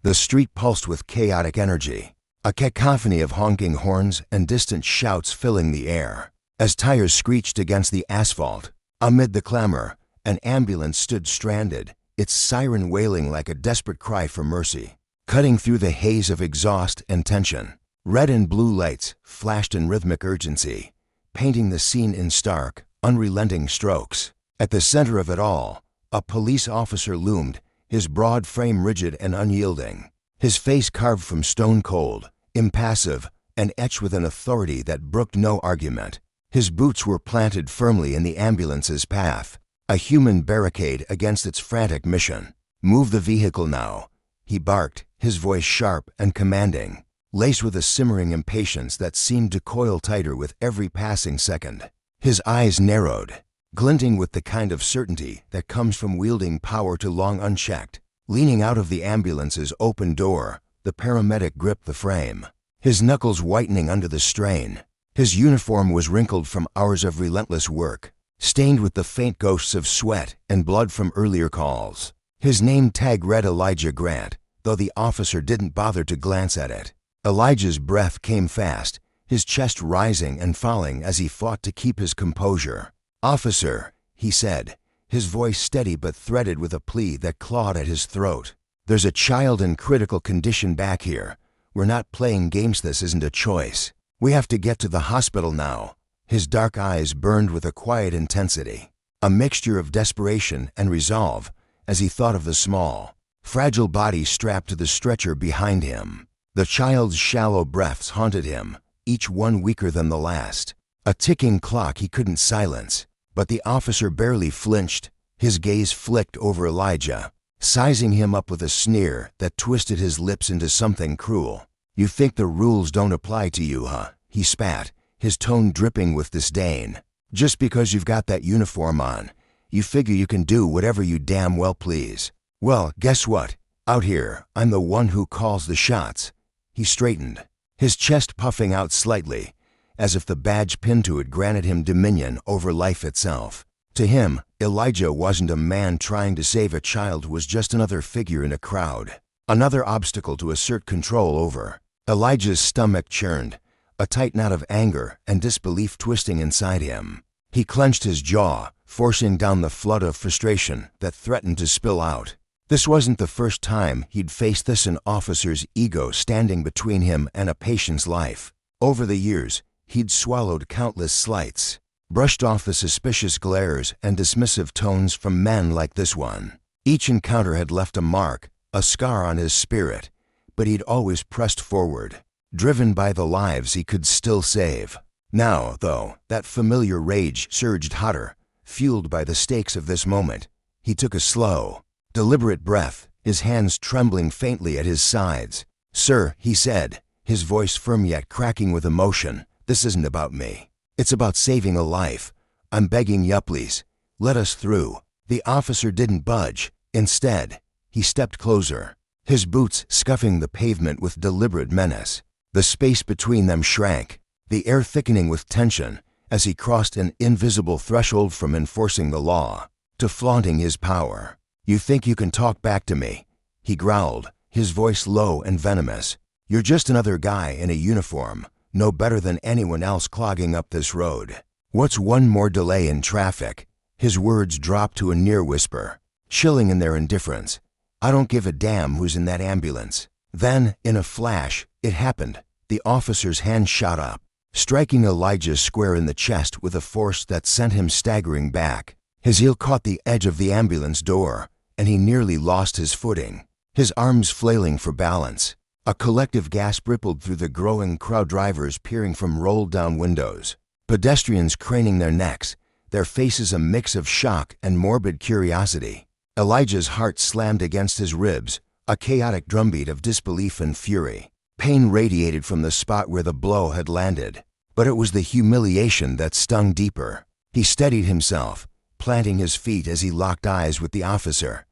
The street pulsed with chaotic energy, a cacophony of honking horns and distant shouts filling the air. As tires screeched against the asphalt, amid the clamor, an ambulance stood stranded, its siren wailing like a desperate cry for mercy. Cutting through the haze of exhaust and tension, red and blue lights flashed in rhythmic urgency, painting the scene in stark, unrelenting strokes. At the center of it all, a police officer loomed, his broad frame rigid and unyielding, his face carved from stone cold, impassive, and etched with an authority that brooked no argument. His boots were planted firmly in the ambulance's path, a human barricade against its frantic mission. "Move the vehicle now," he barked, his voice sharp and commanding, laced with a simmering impatience that seemed to coil tighter with every passing second. His eyes narrowed, glinting with the kind of certainty that comes from wielding power too long unchecked. Leaning out of the ambulance's open door, the paramedic gripped the frame, his knuckles whitening under the strain. His uniform was wrinkled from hours of relentless work, stained with the faint ghosts of sweat and blood from earlier calls. His name tag read Elijah Grant, though the officer didn't bother to glance at it. Elijah's breath came fast, his chest rising and falling as he fought to keep his composure. "Officer," he said, his voice steady but threaded with a plea that clawed at his throat. "There's a child in critical condition back here. We're not playing games. This isn't a choice. We have to get to the hospital now." His dark eyes burned with a quiet intensity, a mixture of desperation and resolve as he thought of the small, fragile body strapped to the stretcher behind him. The child's shallow breaths haunted him, each one weaker than the last. A ticking clock he couldn't silence, but the officer barely flinched. His gaze flicked over Elijah, sizing him up with a sneer that twisted his lips into something cruel. "You think the rules don't apply to you, huh?" he spat, his tone dripping with disdain. "Just because you've got that uniform on, you figure you can do whatever you damn well please. Well, guess what? Out here, I'm the one who calls the shots." He straightened, his chest puffing out slightly, as if the badge pinned to it granted him dominion over life itself. To him, Elijah wasn't a man trying to save a child who was just another figure in a crowd, another obstacle to assert control over. Elijah's stomach churned, a tight knot of anger and disbelief twisting inside him. He clenched his jaw, forcing down the flood of frustration that threatened to spill out. This wasn't the first time he'd faced this, an officer's ego standing between him and a patient's life. Over the years, he'd swallowed countless slights, brushed off the suspicious glares and dismissive tones from men like this one. Each encounter had left a mark, a scar on his spirit, but he'd always pressed forward, driven by the lives he could still save. Now, though, that familiar rage surged hotter, fueled by the stakes of this moment. He took a slow, deliberate breath, his hands trembling faintly at his sides. "Sir," he said, his voice firm yet cracking with emotion, "this isn't about me. It's about saving a life. I'm begging you, please, let us through." The officer didn't budge. Instead, he stepped closer, his boots scuffing the pavement with deliberate menace. The space between them shrank, the air thickening with tension as he crossed an invisible threshold from enforcing the law to flaunting his power. "You think you can talk back to me?" he growled, his voice low and venomous. "You're just another guy in a uniform, no better than anyone else clogging up this road. What's one more delay in traffic?" His words dropped to a near whisper, chilling in their indifference. "I don't give a damn who's in that ambulance." Then, in a flash, it happened. The officer's hand shot up, striking Elijah square in the chest with a force that sent him staggering back. His heel caught the edge of the ambulance door, and he nearly lost his footing, his arms flailing for balance. A collective gasp rippled through the growing crowd, drivers peering from rolled-down windows, pedestrians craning their necks, their faces a mix of shock and morbid curiosity. Elijah's heart slammed against his ribs, a chaotic drumbeat of disbelief and fury. Pain radiated from the spot where the blow had landed, but it was the humiliation that stung deeper. He steadied himself, planting his feet as he locked eyes with the officer.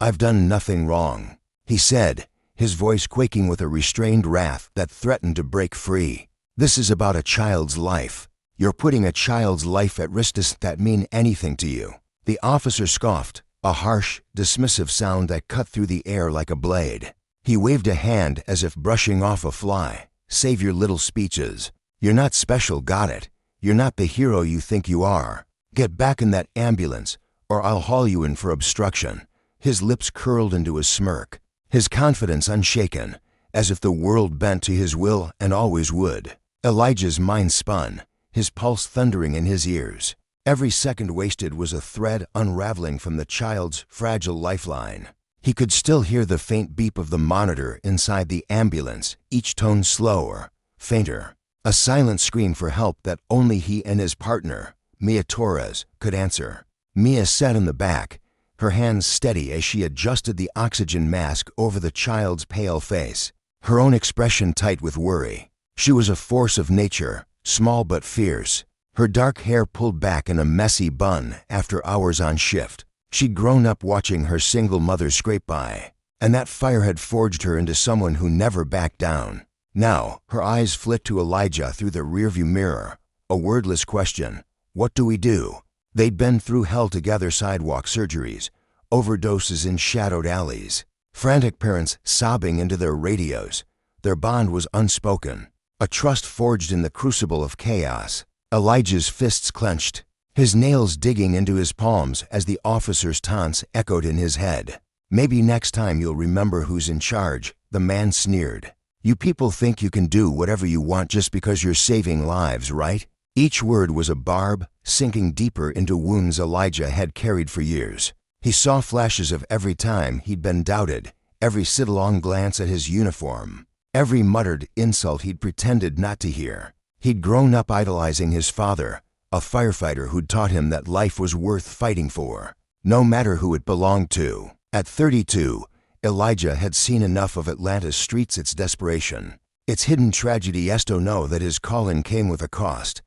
"I've done nothing wrong," he said, his voice quaking with a restrained wrath that threatened to break free. "This is about a child's life. You're putting a child's life at risk. Does that mean anything to you?" The officer scoffed, a harsh, dismissive sound that cut through the air like a blade. He waved a hand as if brushing off a fly. "Save your little speeches. You're not special, got it? You're not the hero you think you are. Get back in that ambulance, or I'll haul you in for obstruction." His lips curled into a smirk, his confidence unshaken, as if the world bent to his will and always would. Elijah's mind spun, his pulse thundering in his ears. Every second wasted was a thread unraveling from the child's fragile lifeline. He could still hear the faint beep of the monitor inside the ambulance, each tone slower, fainter. A silent scream for help that only he and his partner, Mia Torres, could answer. Mia sat in the back, her hands steady as she adjusted the oxygen mask over the child's pale face, her own expression tight with worry. She was a force of nature, small but fierce, her dark hair pulled back in a messy bun after hours on shift. She'd grown up watching her single mother scrape by, and that fire had forged her into someone who never backed down. Now, her eyes flicked to Elijah through the rearview mirror, a wordless question. What do we do? They'd been through hell together, sidewalk surgeries, overdoses in shadowed alleys, frantic parents sobbing into their radios. Their bond was unspoken, a trust forged in the crucible of chaos. Elijah's fists clenched, his nails digging into his palms as the officer's taunts echoed in his head. "Maybe next time you'll remember who's in charge," the man sneered. "You people think you can do whatever you want just because you're saving lives, right?" Each word was a barb, sinking deeper into wounds Elijah had carried for years. He saw flashes of every time he'd been doubted, every sidelong glance at his uniform, every muttered insult he'd pretended not to hear. He'd grown up idolizing his father, a firefighter who'd taught him that life was worth fighting for, no matter who it belonged to. At 32, Elijah had seen enough of Atlanta's streets, its desperation, its hidden tragedy. Yes to know that his calling came with a cost.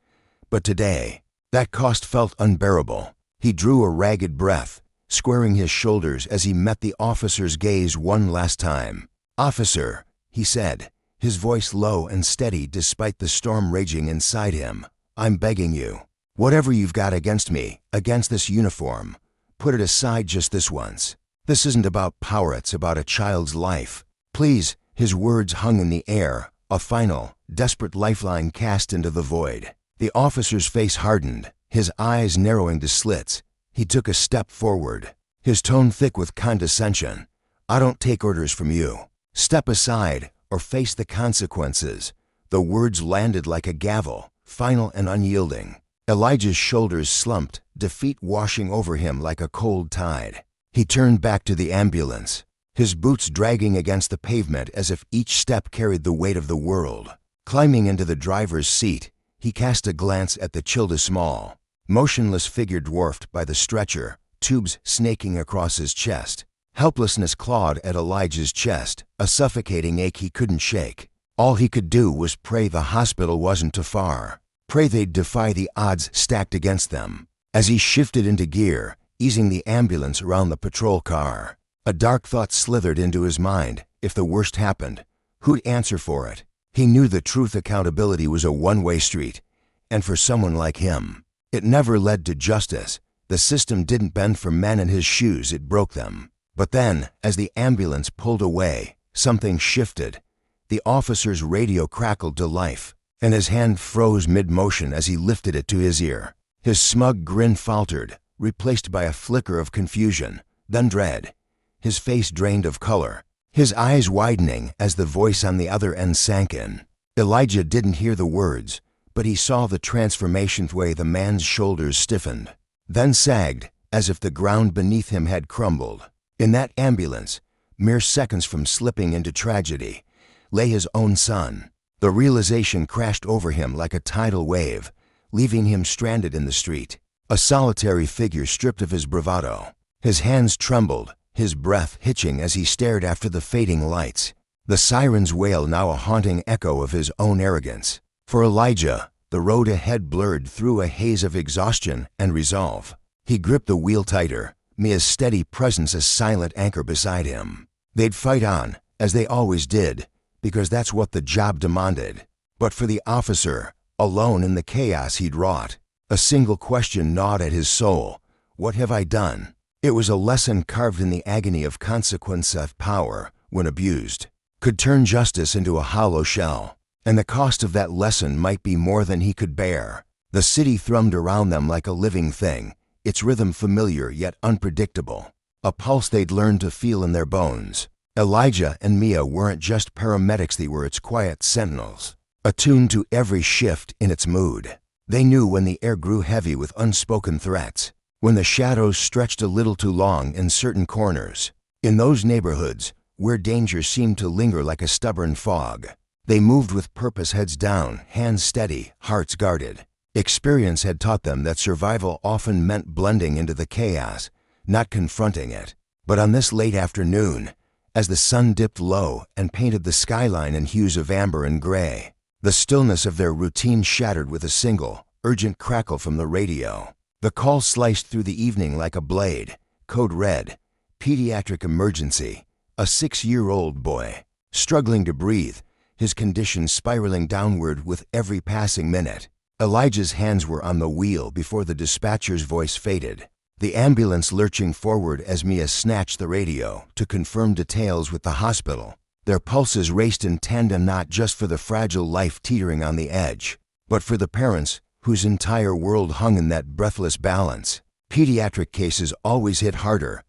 But today, that cost felt unbearable. He drew a ragged breath, squaring his shoulders as he met the officer's gaze one last time. "Officer," he said, his voice low and steady despite the storm raging inside him, "I'm begging you. Whatever you've got against me, against this uniform, put it aside just this once. This isn't about power, it's about a child's life. Please." His words hung in the air, a final, desperate lifeline cast into the void. The officer's face hardened, his eyes narrowing to slits. He took a step forward, his tone thick with condescension. "I don't take orders from you. Step aside or face the consequences." The words landed like a gavel, final and unyielding. Elijah's shoulders slumped, defeat washing over him like a cold tide. He turned back to the ambulance, his boots dragging against the pavement as if each step carried the weight of the world. Climbing into the driver's seat, he cast a glance at the Childa-Small, motionless figure dwarfed by the stretcher, tubes snaking across his chest. Helplessness clawed at Elijah's chest, a suffocating ache he couldn't shake. All he could do was pray the hospital wasn't too far, pray they'd defy the odds stacked against them. As he shifted into gear, easing the ambulance around the patrol car, a dark thought slithered into his mind. If the worst happened, who'd answer for it? He knew the truth. Accountability was a one-way street, and for someone like him, it never led to justice. The system didn't bend for men in his shoes, it broke them. But then, as the ambulance pulled away, something shifted. The officer's radio crackled to life, and his hand froze mid-motion as he lifted it to his ear. His smug grin faltered, replaced by a flicker of confusion, then dread. His face drained of color, his eyes widening as the voice on the other end sank in. Elijah didn't hear the words, but he saw the transformation. The way the man's shoulders stiffened, then sagged, as if the ground beneath him had crumbled. In that ambulance, mere seconds from slipping into tragedy, lay his own son. The realization crashed over him like a tidal wave, leaving him stranded in the street, a solitary figure stripped of his bravado. His hands trembled, his breath hitching as he stared after the fading lights, the siren's wail now a haunting echo of his own arrogance. For Elijah, the road ahead blurred through a haze of exhaustion and resolve. He gripped the wheel tighter, Mia's steady presence a silent anchor beside him. They'd fight on, as they always did, because that's what the job demanded. But for the officer, alone in the chaos he'd wrought, a single question gnawed at his soul. What have I done? It was a lesson carved in the agony of consequence of power, when abused, could turn justice into a hollow shell, and the cost of that lesson might be more than he could bear. The city thrummed around them like a living thing, its rhythm familiar yet unpredictable, a pulse they'd learned to feel in their bones. Elijah and Mia weren't just paramedics, they were its quiet sentinels, attuned to every shift in its mood. They knew when the air grew heavy with unspoken threats, when the shadows stretched a little too long in certain corners. In those neighborhoods, where danger seemed to linger like a stubborn fog, they moved with purpose, heads down, hands steady, hearts guarded. Experience had taught them that survival often meant blending into the chaos, not confronting it. But on this late afternoon, as the sun dipped low and painted the skyline in hues of amber and gray, the stillness of their routine shattered with a single, urgent crackle from the radio. The call sliced through the evening like a blade. Code red, pediatric emergency. A 6-year-old boy, struggling to breathe, his condition spiraling downward with every passing minute. Elijah's hands were on the wheel before the dispatcher's voice faded, the ambulance lurching forward as Mia snatched the radio to confirm details with the hospital. Their pulses raced in tandem, not just for the fragile life teetering on the edge, but for the parents whose entire world hung in that breathless balance. Pediatric cases always hit harder,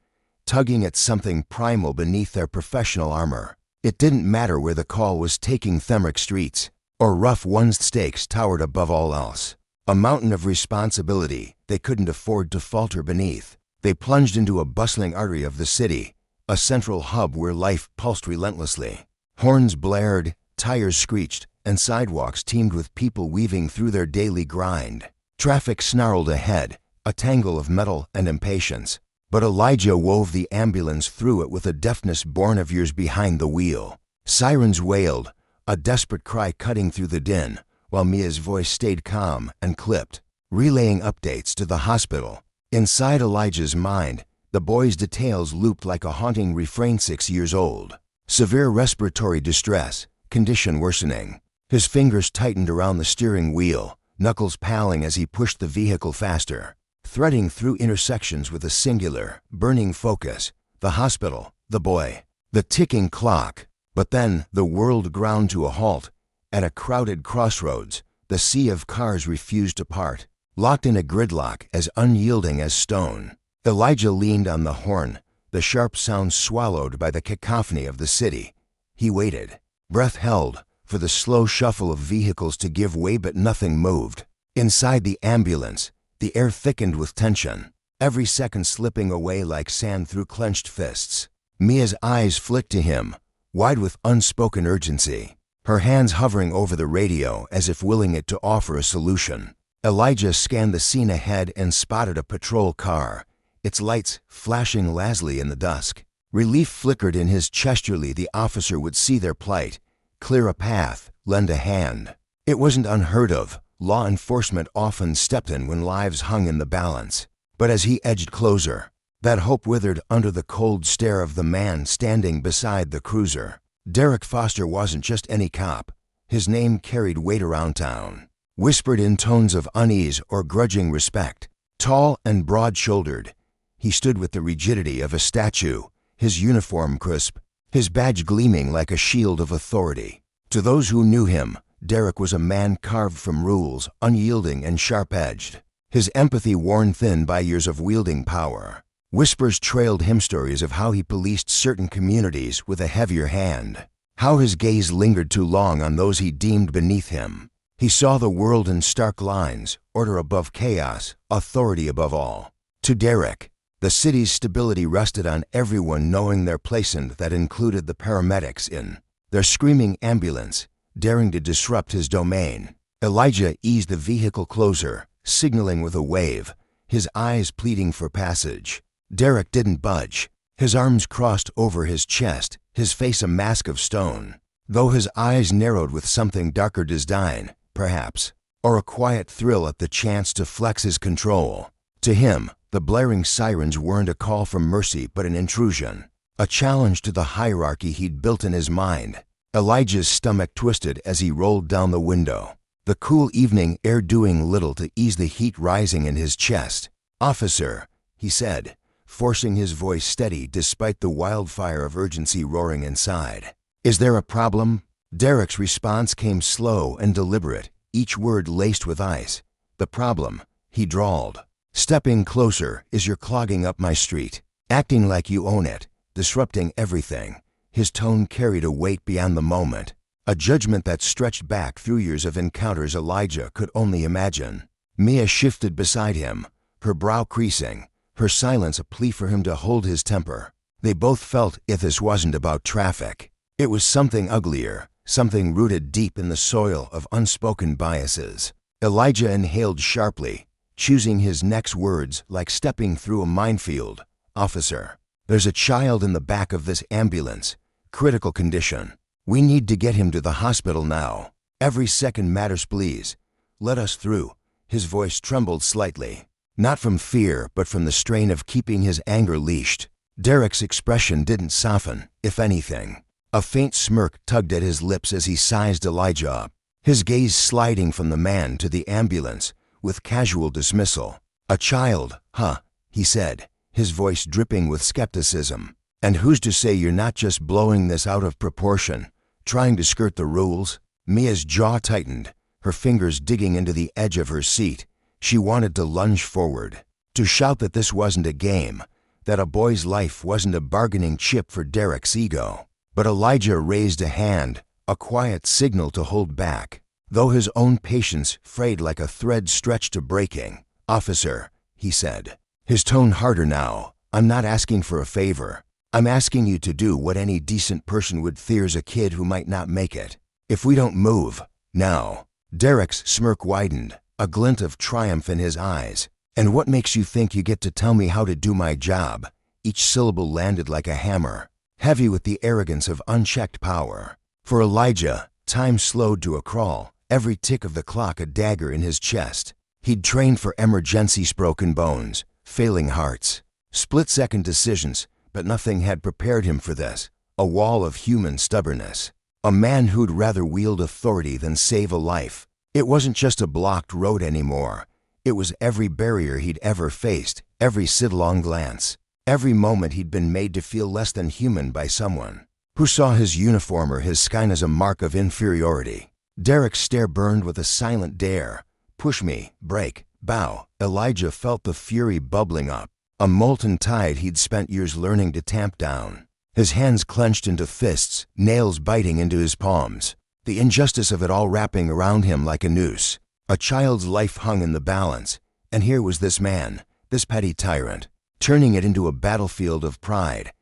tugging at something primal beneath their professional armor. It didn't matter where the call was taking, Themrick streets or rough ones, stakes towered above all else. A mountain of responsibility they couldn't afford to falter beneath. They plunged into a bustling artery of the city, a central hub where life pulsed relentlessly. Horns blared, tires screeched, and sidewalks teemed with people weaving through their daily grind. Traffic snarled ahead, a tangle of metal and impatience. But Elijah wove the ambulance through it with a deftness born of years behind the wheel. Sirens wailed, a desperate cry cutting through the din, while Mia's voice stayed calm and clipped, relaying updates to the hospital. Inside Elijah's mind, the boy's details looped like a haunting refrain. 6 years old. Severe respiratory distress, condition worsening. His fingers tightened around the steering wheel, knuckles paling as he pushed the vehicle faster, threading through intersections with a singular, burning focus. The hospital, the boy, the ticking clock. But then the world ground to a halt. At a crowded crossroads, the sea of cars refused to part, locked in a gridlock as unyielding as stone. Elijah leaned on the horn, the sharp sound swallowed by the cacophony of the city. He waited, breath held, for the slow shuffle of vehicles to give way, but nothing moved. Inside the ambulance, the air thickened with tension, every second slipping away like sand through clenched fists. Mia's eyes flicked to him, wide with unspoken urgency, her hands hovering over the radio as if willing it to offer a solution. Elijah scanned the scene ahead and spotted a patrol car, its lights flashing lazily in the dusk. Relief flickered in his chest. Surely the officer would see their plight, clear a path, lend a hand. It wasn't unheard of. Law enforcement often stepped in when lives hung in the balance. But as he edged closer, that hope withered under the cold stare of the man standing beside the cruiser. Derek Foster wasn't just any cop. His name carried weight around town, whispered in tones of unease or grudging respect. Tall and broad-shouldered, he stood with the rigidity of a statue, his uniform crisp, his badge gleaming like a shield of authority. To those who knew him, Derek was a man carved from rules, unyielding and sharp-edged, his empathy worn thin by years of wielding power. Whispers trailed him, stories of how he policed certain communities with a heavier hand, how his gaze lingered too long on those he deemed beneath him. He saw the world in stark lines, order above chaos, authority above all. To Derek, the city's stability rested on everyone knowing their place, and that included the paramedics in their screaming ambulance, daring to disrupt his domain. Elijah eased the vehicle closer, signaling with a wave, his eyes pleading for passage. Derek didn't budge, his arms crossed over his chest, his face a mask of stone, though his eyes narrowed with something darker, disdain, perhaps, or a quiet thrill at the chance to flex his control. To him, the blaring sirens weren't a call for mercy but an intrusion, a challenge to the hierarchy he'd built in his mind. Elijah's stomach twisted as he rolled down the window, the cool evening air doing little to ease the heat rising in his chest. "Officer," he said, forcing his voice steady despite the wildfire of urgency roaring inside. "Is there a problem?" Derek's response came slow and deliberate, each word laced with ice. "The problem," he drawled, "stepping closer, is you're clogging up my street, acting like you own it, disrupting everything." His tone carried a weight beyond the moment, a judgment that stretched back through years of encounters Elijah could only imagine. Mia shifted beside him, her brow creasing, her silence a plea for him to hold his temper. They both felt if this wasn't about traffic, it was something uglier, something rooted deep in the soil of unspoken biases. Elijah inhaled sharply, choosing his next words like stepping through a minefield. "Officer, there's a child in the back of this ambulance, critical condition. We need to get him to the hospital now. Every second matters, please. Let us through." His voice trembled slightly, not from fear but from the strain of keeping his anger leashed. Derek's expression didn't soften, if anything. A faint smirk tugged at his lips as he sized Elijah up, his gaze sliding from the man to the ambulance with casual dismissal. "A child, huh?" he said, his voice dripping with skepticism. "And who's to say you're not just blowing this out of proportion, trying to skirt the rules?" Mia's jaw tightened, her fingers digging into the edge of her seat. She wanted to lunge forward, to shout that this wasn't a game, that a boy's life wasn't a bargaining chip for Derek's ego. But Elijah raised a hand, a quiet signal to hold back, though his own patience frayed like a thread stretched to breaking. "Officer," he said, his tone harder now, "I'm not asking for a favor. I'm asking you to do what any decent person would. There's a kid who might not make it. If we don't move, now." Derek's smirk widened, a glint of triumph in his eyes. "And what makes you think you get to tell me how to do my job?" Each syllable landed like a hammer, heavy with the arrogance of unchecked power. For Elijah, time slowed to a crawl, every tick of the clock a dagger in his chest. He'd trained for emergencies, broken bones, failing hearts, split-second decisions, but nothing had prepared him for this. A wall of human stubbornness. A man who'd rather wield authority than save a life. It wasn't just a blocked road anymore. It was every barrier he'd ever faced, every sidelong glance, every moment he'd been made to feel less than human by someone who saw his uniform or his skin as a mark of inferiority. Derek's stare burned with a silent dare. "Push me, break, bow." Elijah felt the fury bubbling up, a molten tide he'd spent years learning to tamp down. His hands clenched into fists, nails biting into his palms, the injustice of it all wrapping around him like a noose. A child's life hung in the balance, and here was this man, this petty tyrant, turning it into a battlefield of pride.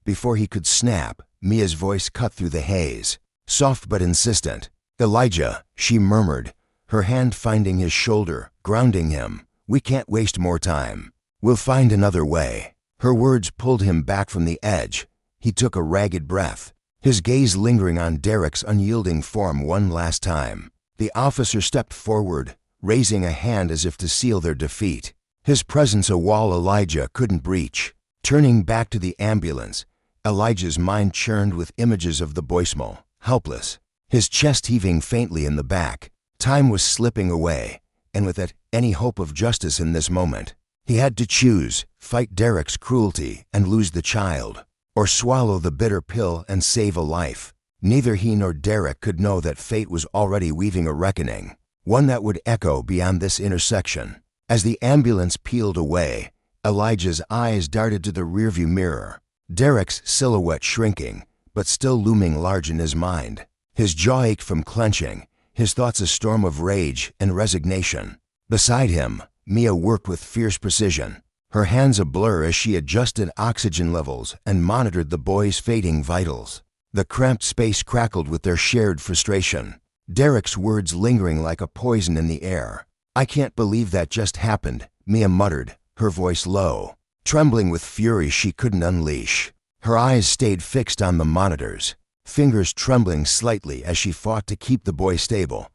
Before he could snap, Mia's voice cut through the haze, soft but insistent. "Elijah," she murmured, her hand finding his shoulder, grounding him. "We can't waste more time. We'll find another way." Her words pulled him back from the edge. He took a ragged breath, his gaze lingering on Derek's unyielding form one last time. The officer stepped forward, raising a hand as if to seal their defeat, his presence a wall Elijah couldn't breach. Turning back to the ambulance, Elijah's mind churned with images of the boysmal, helpless, his chest heaving faintly in the back. Time was slipping away, and with it, any hope of justice in this moment. He had to choose, fight Derek's cruelty and lose the child, or swallow the bitter pill and save a life. Neither he nor Derek could know that fate was already weaving a reckoning, one that would echo beyond this intersection. As the ambulance peeled away, Elijah's eyes darted to the rearview mirror, Derek's silhouette shrinking, but still looming large in his mind. His jaw ached from clenching, his thoughts a storm of rage and resignation. Beside him, Mia worked with fierce precision, her hands a blur as she adjusted oxygen levels and monitored the boy's fading vitals. The cramped space crackled with their shared frustration, Derek's words lingering like a poison in the air. "I can't believe that just happened," Mia muttered, her voice low, trembling with fury she couldn't unleash. Her eyes stayed fixed on the monitors, fingers trembling slightly as she fought to keep the boy stable.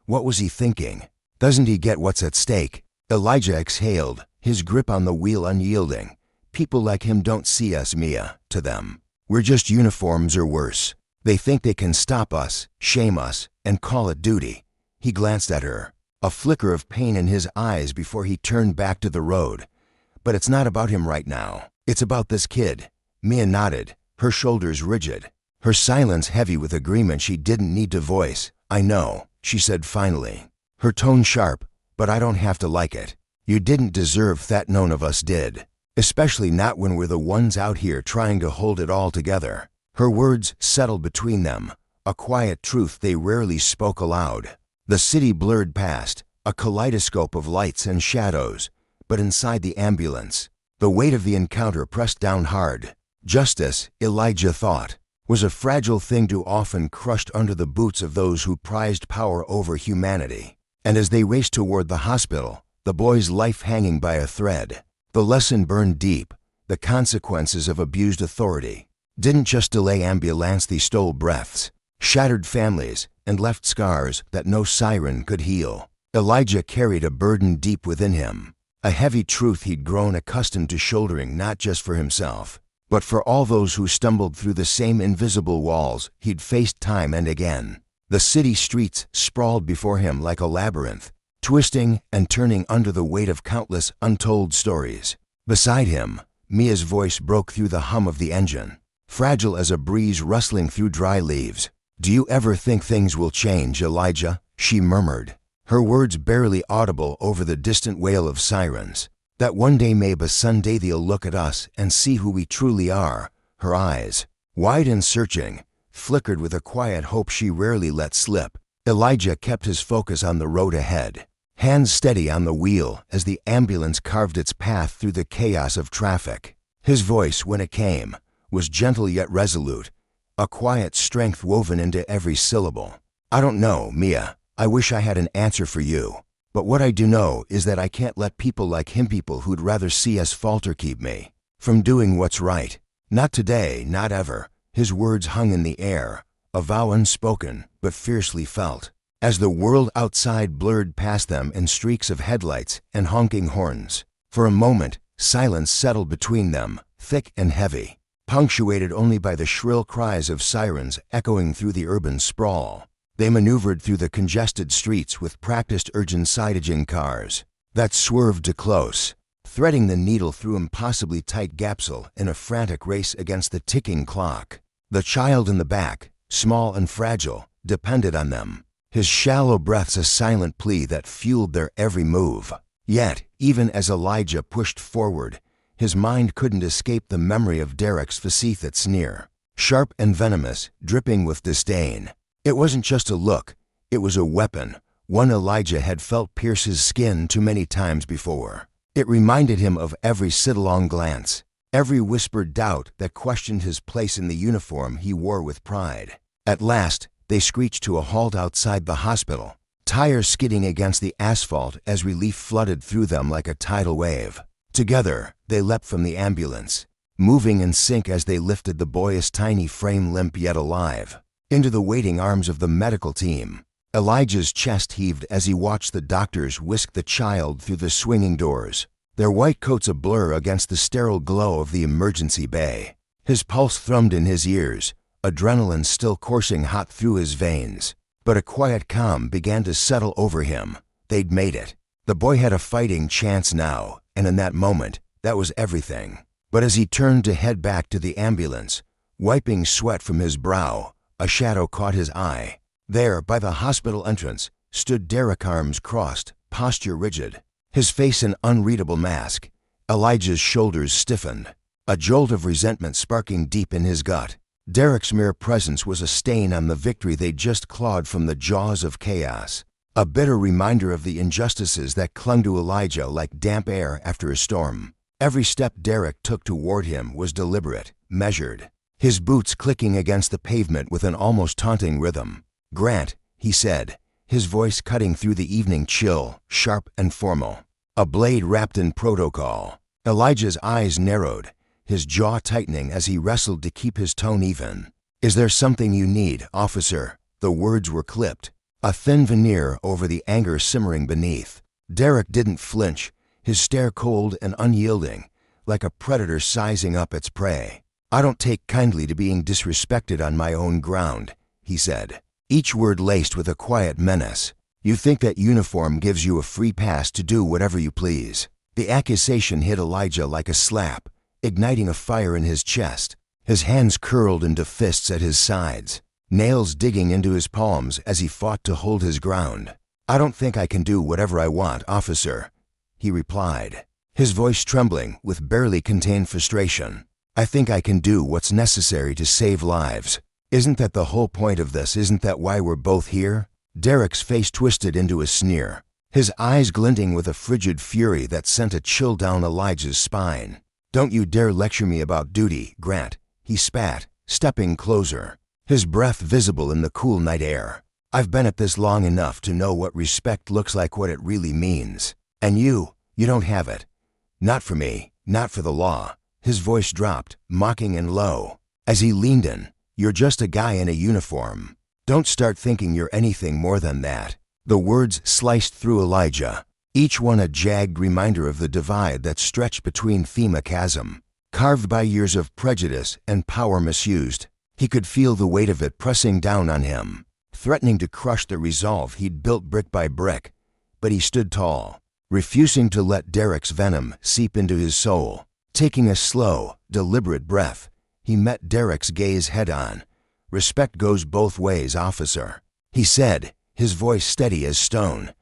What was he thinking? Doesn't he get what's at stake? Elijah exhaled, his grip on the wheel unyielding. "People like him don't see us, Mia, to them. We're just uniforms or worse. They think they can stop us, shame us, and call it duty." He glanced at her, a flicker of pain in his eyes before he turned back to the road. "But it's not about him right now. It's about this kid. Mia nodded, her shoulders rigid, her silence heavy with agreement she didn't need to voice. I know, she said finally, her tone sharp, but I don't have to like it. You didn't deserve that, none of us did. Especially not when we're the ones out here trying to hold it all together. Her words settled between them, a quiet truth they rarely spoke aloud. The city blurred past, a kaleidoscope of lights and shadows, but inside the ambulance, the weight of the encounter pressed down hard. Justice, Elijah thought, was a fragile thing too often crushed under the boots of those who prized power over humanity. And as they raced toward the hospital, the boy's life hanging by a thread, the lesson burned deep. The consequences of abused authority didn't just delay ambulance, they stole breaths, shattered families, and left scars that no siren could heal. Elijah carried a burden deep within him, a heavy truth he'd grown accustomed to shouldering not just for himself, but for all those who stumbled through the same invisible walls he'd faced time and again. The city streets sprawled before him like a labyrinth, twisting and turning under the weight of countless untold stories. Beside him, Mia's voice broke through the hum of the engine, fragile as a breeze rustling through dry leaves. Do you ever think things will change, Elijah? She murmured, her words barely audible over the distant wail of sirens. That one day, maybe someday, they'll look at us and see who we truly are. Her eyes, wide and searching, flickered with a quiet hope she rarely let slip. Elijah kept his focus on the road ahead, hands steady on the wheel as the ambulance carved its path through the chaos of traffic. His voice, when it came, was gentle yet resolute, a quiet strength woven into every syllable. I don't know, Mia. I wish I had an answer for you. But what I do know is that I can't let people like him, people who'd rather see us falter, keep me from doing what's right. Not today, not ever. His words hung in the air, a vow unspoken but fiercely felt. As the world outside blurred past them in streaks of headlights and honking horns, for a moment, silence settled between them, thick and heavy, punctuated only by the shrill cries of sirens echoing through the urban sprawl. They maneuvered through the congested streets with practiced urgent siding cars that swerved too close, threading the needle through impossibly tight gaps in a frantic race against the ticking clock. The child in the back, small and fragile, depended on them, his shallow breaths a silent plea that fueled their every move. Yet, even as Elijah pushed forward, his mind couldn't escape the memory of Derek's facetious sneer, sharp and venomous, dripping with disdain. It wasn't just a look, it was a weapon, one Elijah had felt pierce his skin too many times before. It reminded him of every sidelong glance, every whispered doubt that questioned his place in the uniform he wore with pride. At last, they screeched to a halt outside the hospital, tires skidding against the asphalt as relief flooded through them like a tidal wave. Together, they leapt from the ambulance, moving in sync as they lifted the boy's tiny frame, limp yet alive, into the waiting arms of the medical team. Elijah's chest heaved as he watched the doctors whisk the child through the swinging doors, their white coats a blur against the sterile glow of the emergency bay. His pulse thrummed in his ears, adrenaline still coursing hot through his veins. But a quiet calm began to settle over him. They'd made it. The boy had a fighting chance now, and in that moment, that was everything. But as he turned to head back to the ambulance, wiping sweat from his brow, a shadow caught his eye. There, by the hospital entrance, stood Derek, arms crossed, posture rigid, his face an unreadable mask. Elijah's shoulders stiffened, a jolt of resentment sparking deep in his gut. Derek's mere presence was a stain on the victory they'd just clawed from the jaws of chaos, a bitter reminder of the injustices that clung to Elijah like damp air after a storm. Every step Derek took toward him was deliberate, measured, his boots clicking against the pavement with an almost taunting rhythm. "Grant," he said, his voice cutting through the evening chill, sharp and formal, a blade wrapped in protocol. Elijah's eyes narrowed, his jaw tightening as he wrestled to keep his tone even. "Is there something you need, officer?" The words were clipped, a thin veneer over the anger simmering beneath. Derek didn't flinch, his stare cold and unyielding, like a predator sizing up its prey. "I don't take kindly to being disrespected on my own ground," he said, each word laced with a quiet menace. "You think that uniform gives you a free pass to do whatever you please." The accusation hit Elijah like a slap, igniting a fire in his chest. His hands curled into fists at his sides, nails digging into his palms as he fought to hold his ground. "I don't think I can do whatever I want, officer," he replied, his voice trembling with barely contained frustration. "I think I can do what's necessary to save lives. Isn't that the whole point of this? Isn't that why we're both here?" Derek's face twisted into a sneer, his eyes glinting with a frigid fury that sent a chill down Elijah's spine. "Don't you dare lecture me about duty, Grant," he spat, stepping closer, his breath visible in the cool night air. "I've been at this long enough to know what respect looks like, what it really means. And you don't have it. Not for me, not for the law." His voice dropped, mocking and low, as he leaned in. "You're just a guy in a uniform. Don't start thinking you're anything more than that." The words sliced through Elijah, each one a jagged reminder of the divide that stretched between them, a chasm, carved by years of prejudice and power misused. He could feel the weight of it pressing down on him, threatening to crush the resolve he'd built brick by brick. But he stood tall, refusing to let Derek's venom seep into his soul. Taking a slow, deliberate breath, he met Derek's gaze head-on. "Respect goes both ways, officer," he said, his voice steady as stone.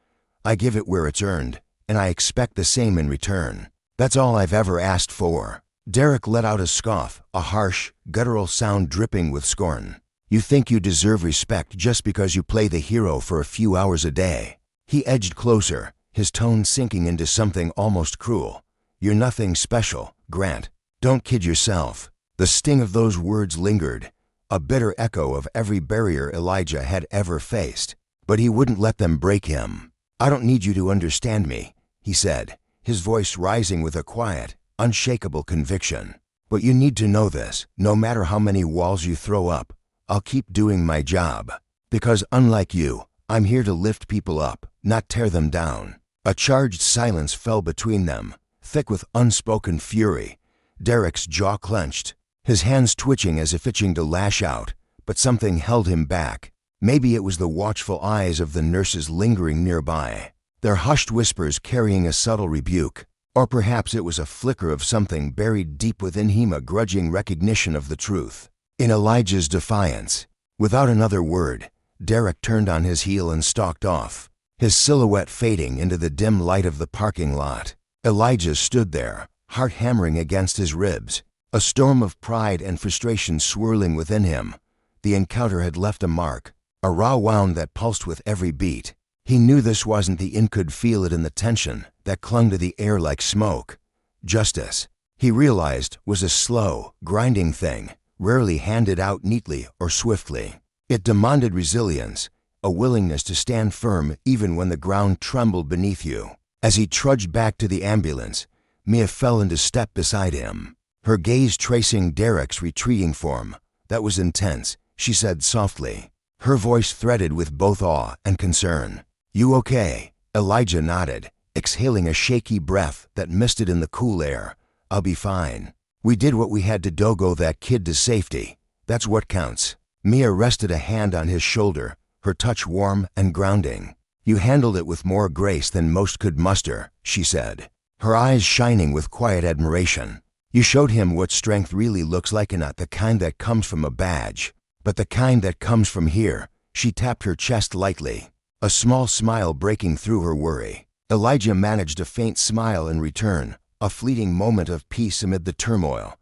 "I give it where it's earned, and I expect the same in return. That's all I've ever asked for." Derek let out a scoff, a harsh, guttural sound dripping with scorn. "You think you deserve respect just because you play the hero for a few hours a day." He edged closer, his tone sinking into something almost cruel. "You're nothing special, Grant. Don't kid yourself." The sting of those words lingered, a bitter echo of every barrier Elijah had ever faced. But he wouldn't let them break him. "I don't need you to understand me," he said, his voice rising with a quiet, unshakable conviction. "But you need to know this. No matter how many walls you throw up, I'll keep doing my job. Because unlike you, I'm here to lift people up, not tear them down." A charged silence fell between them, thick with unspoken fury. Derek's jaw clenched, his hands twitching as if itching to lash out, but something held him back. Maybe it was the watchful eyes of the nurses lingering nearby, their hushed whispers carrying a subtle rebuke. Or perhaps it was a flicker of something buried deep within him, a grudging recognition of the truth. In Elijah's defiance, without another word, Derek turned on his heel and stalked off, his silhouette fading into the dim light of the parking lot. Elijah stood there, heart hammering against his ribs, a storm of pride and frustration swirling within him. The encounter had left a mark, a raw wound that pulsed with every beat. He knew this wasn't the end, could feel it in the tension that clung to the air like smoke. Justice, he realized, was a slow, grinding thing, rarely handed out neatly or swiftly. It demanded resilience, a willingness to stand firm even when the ground trembled beneath you. As he trudged back to the ambulance, Mia fell into step beside him, her gaze tracing Derek's retreating form. "That was intense," she said softly, her voice threaded with both awe and concern. "You okay?" Elijah nodded, exhaling a shaky breath that misted in the cool air. "I'll be fine. We did what we had to dogo that kid to safety. That's what counts." Mia rested a hand on his shoulder, her touch warm and grounding. "You handled it with more grace than most could muster," she said, her eyes shining with quiet admiration. "You showed him what strength really looks like, and not the kind that comes from a badge, but the kind that comes from here." She tapped her chest lightly, a small smile breaking through her worry. Elijah managed a faint smile in return, a fleeting moment of peace amid the turmoil.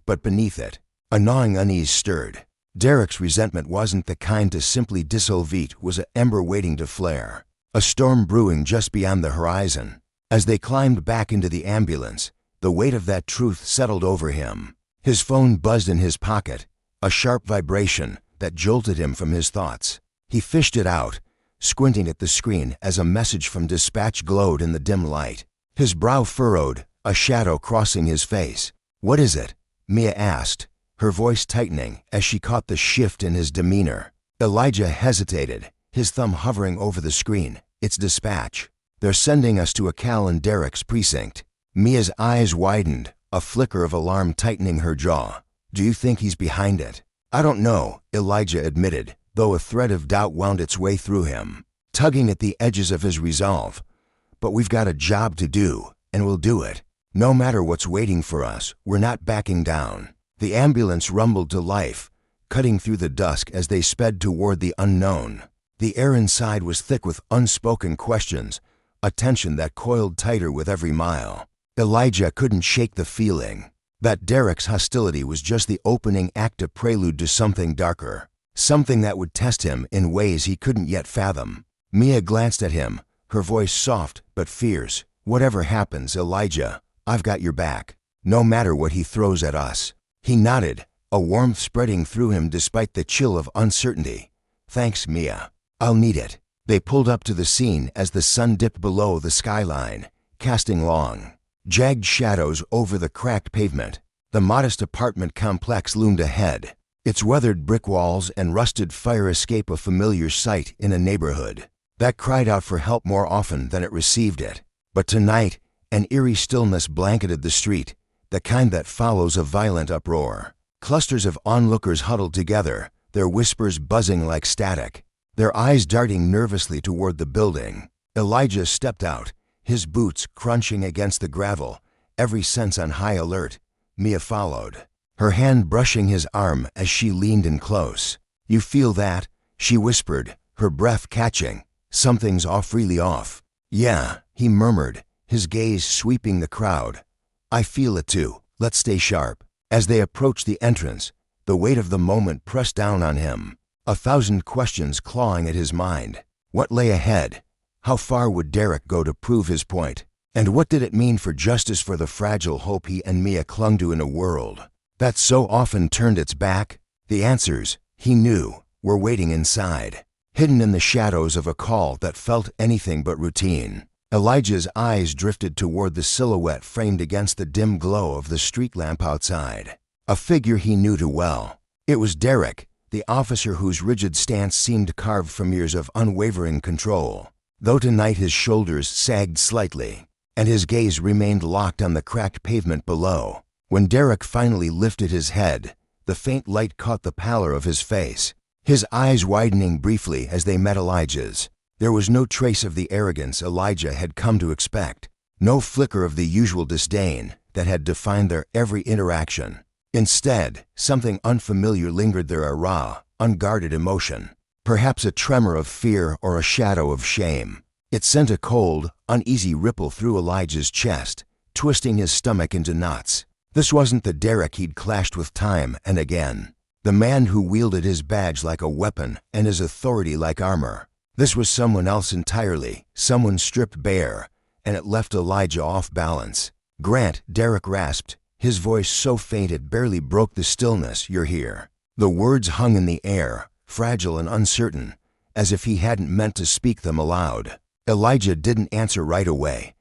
But beneath it, a gnawing unease stirred. Derek's resentment wasn't the kind to simply dissolve, it was an ember waiting to flare, a storm brewing just beyond the horizon. As they climbed back into the ambulance, the weight of that truth settled over him. His phone buzzed in his pocket, a sharp vibration that jolted him from his thoughts. He fished it out, squinting at the screen as a message from dispatch glowed in the dim light. His brow furrowed, a shadow crossing his face. "What is it?" Mia asked, her voice tightening as she caught the shift in his demeanor. Elijah hesitated, his thumb hovering over the screen. "It's dispatch. They're sending us to a Cal in Derek's precinct." Mia's eyes widened, a flicker of alarm tightening her jaw. "Do you think he's behind it?" "I don't know," Elijah admitted, though a thread of doubt wound its way through him, tugging at the edges of his resolve. "But we've got a job to do, and we'll do it." No matter what's waiting for us, we're not backing down. The ambulance rumbled to life, cutting through the dusk as they sped toward the unknown. The air inside was thick with unspoken questions, a tension that coiled tighter with every mile. Elijah couldn't shake the feeling that Derek's hostility was just the opening act, a prelude to something darker, something that would test him in ways he couldn't yet fathom. Mia glanced at him, her voice soft but fierce. "Whatever happens, Elijah, I've got your back, no matter what he throws at us." He nodded, a warmth spreading through him despite the chill of uncertainty. "Thanks, Mia. I'll need it." They pulled up to the scene as the sun dipped below the skyline, casting long, jagged shadows over the cracked pavement. The modest apartment complex loomed ahead, its weathered brick walls and rusted fire escape a familiar sight in a neighborhood that cried out for help more often than it received it. But tonight, an eerie stillness blanketed the street, the kind that follows a violent uproar. Clusters of onlookers huddled together, their whispers buzzing like static, their eyes darting nervously toward the building. Elijah stepped out, his boots crunching against the gravel, every sense on high alert. Mia followed, her hand brushing his arm as she leaned in close. "You feel that?" she whispered, her breath catching. "Something's awfully off." "Yeah," he murmured, his gaze sweeping the crowd. "I feel it too. Let's stay sharp." As they approached the entrance, the weight of the moment pressed down on him, a thousand questions clawing at his mind. What lay ahead? How far would Derek go to prove his point? And what did it mean for justice, for the fragile hope he and Mia clung to in a world that so often turned its back? The answers, he knew, were waiting inside, hidden in the shadows of a call that felt anything but routine. Elijah's eyes drifted toward the silhouette framed against the dim glow of the street lamp outside. A figure he knew too well. It was Derek, the officer whose rigid stance seemed carved from years of unwavering control, though tonight his shoulders sagged slightly, and his gaze remained locked on the cracked pavement below. When Derek finally lifted his head, the faint light caught the pallor of his face, his eyes widening briefly as they met Elijah's. There was no trace of the arrogance Elijah had come to expect, no flicker of the usual disdain that had defined their every interaction. Instead, something unfamiliar lingered there, a raw, unguarded emotion, perhaps a tremor of fear or a shadow of shame. It sent a cold, uneasy ripple through Elijah's chest, twisting his stomach into knots. This wasn't the Derek he'd clashed with time and again, the man who wielded his badge like a weapon and his authority like armor. This was someone else entirely, someone stripped bare, and it left Elijah off balance. "Grant," Derek rasped, his voice so faint it barely broke the stillness. "You're here." The words hung in the air, fragile and uncertain, as if he hadn't meant to speak them aloud. Elijah didn't answer right away.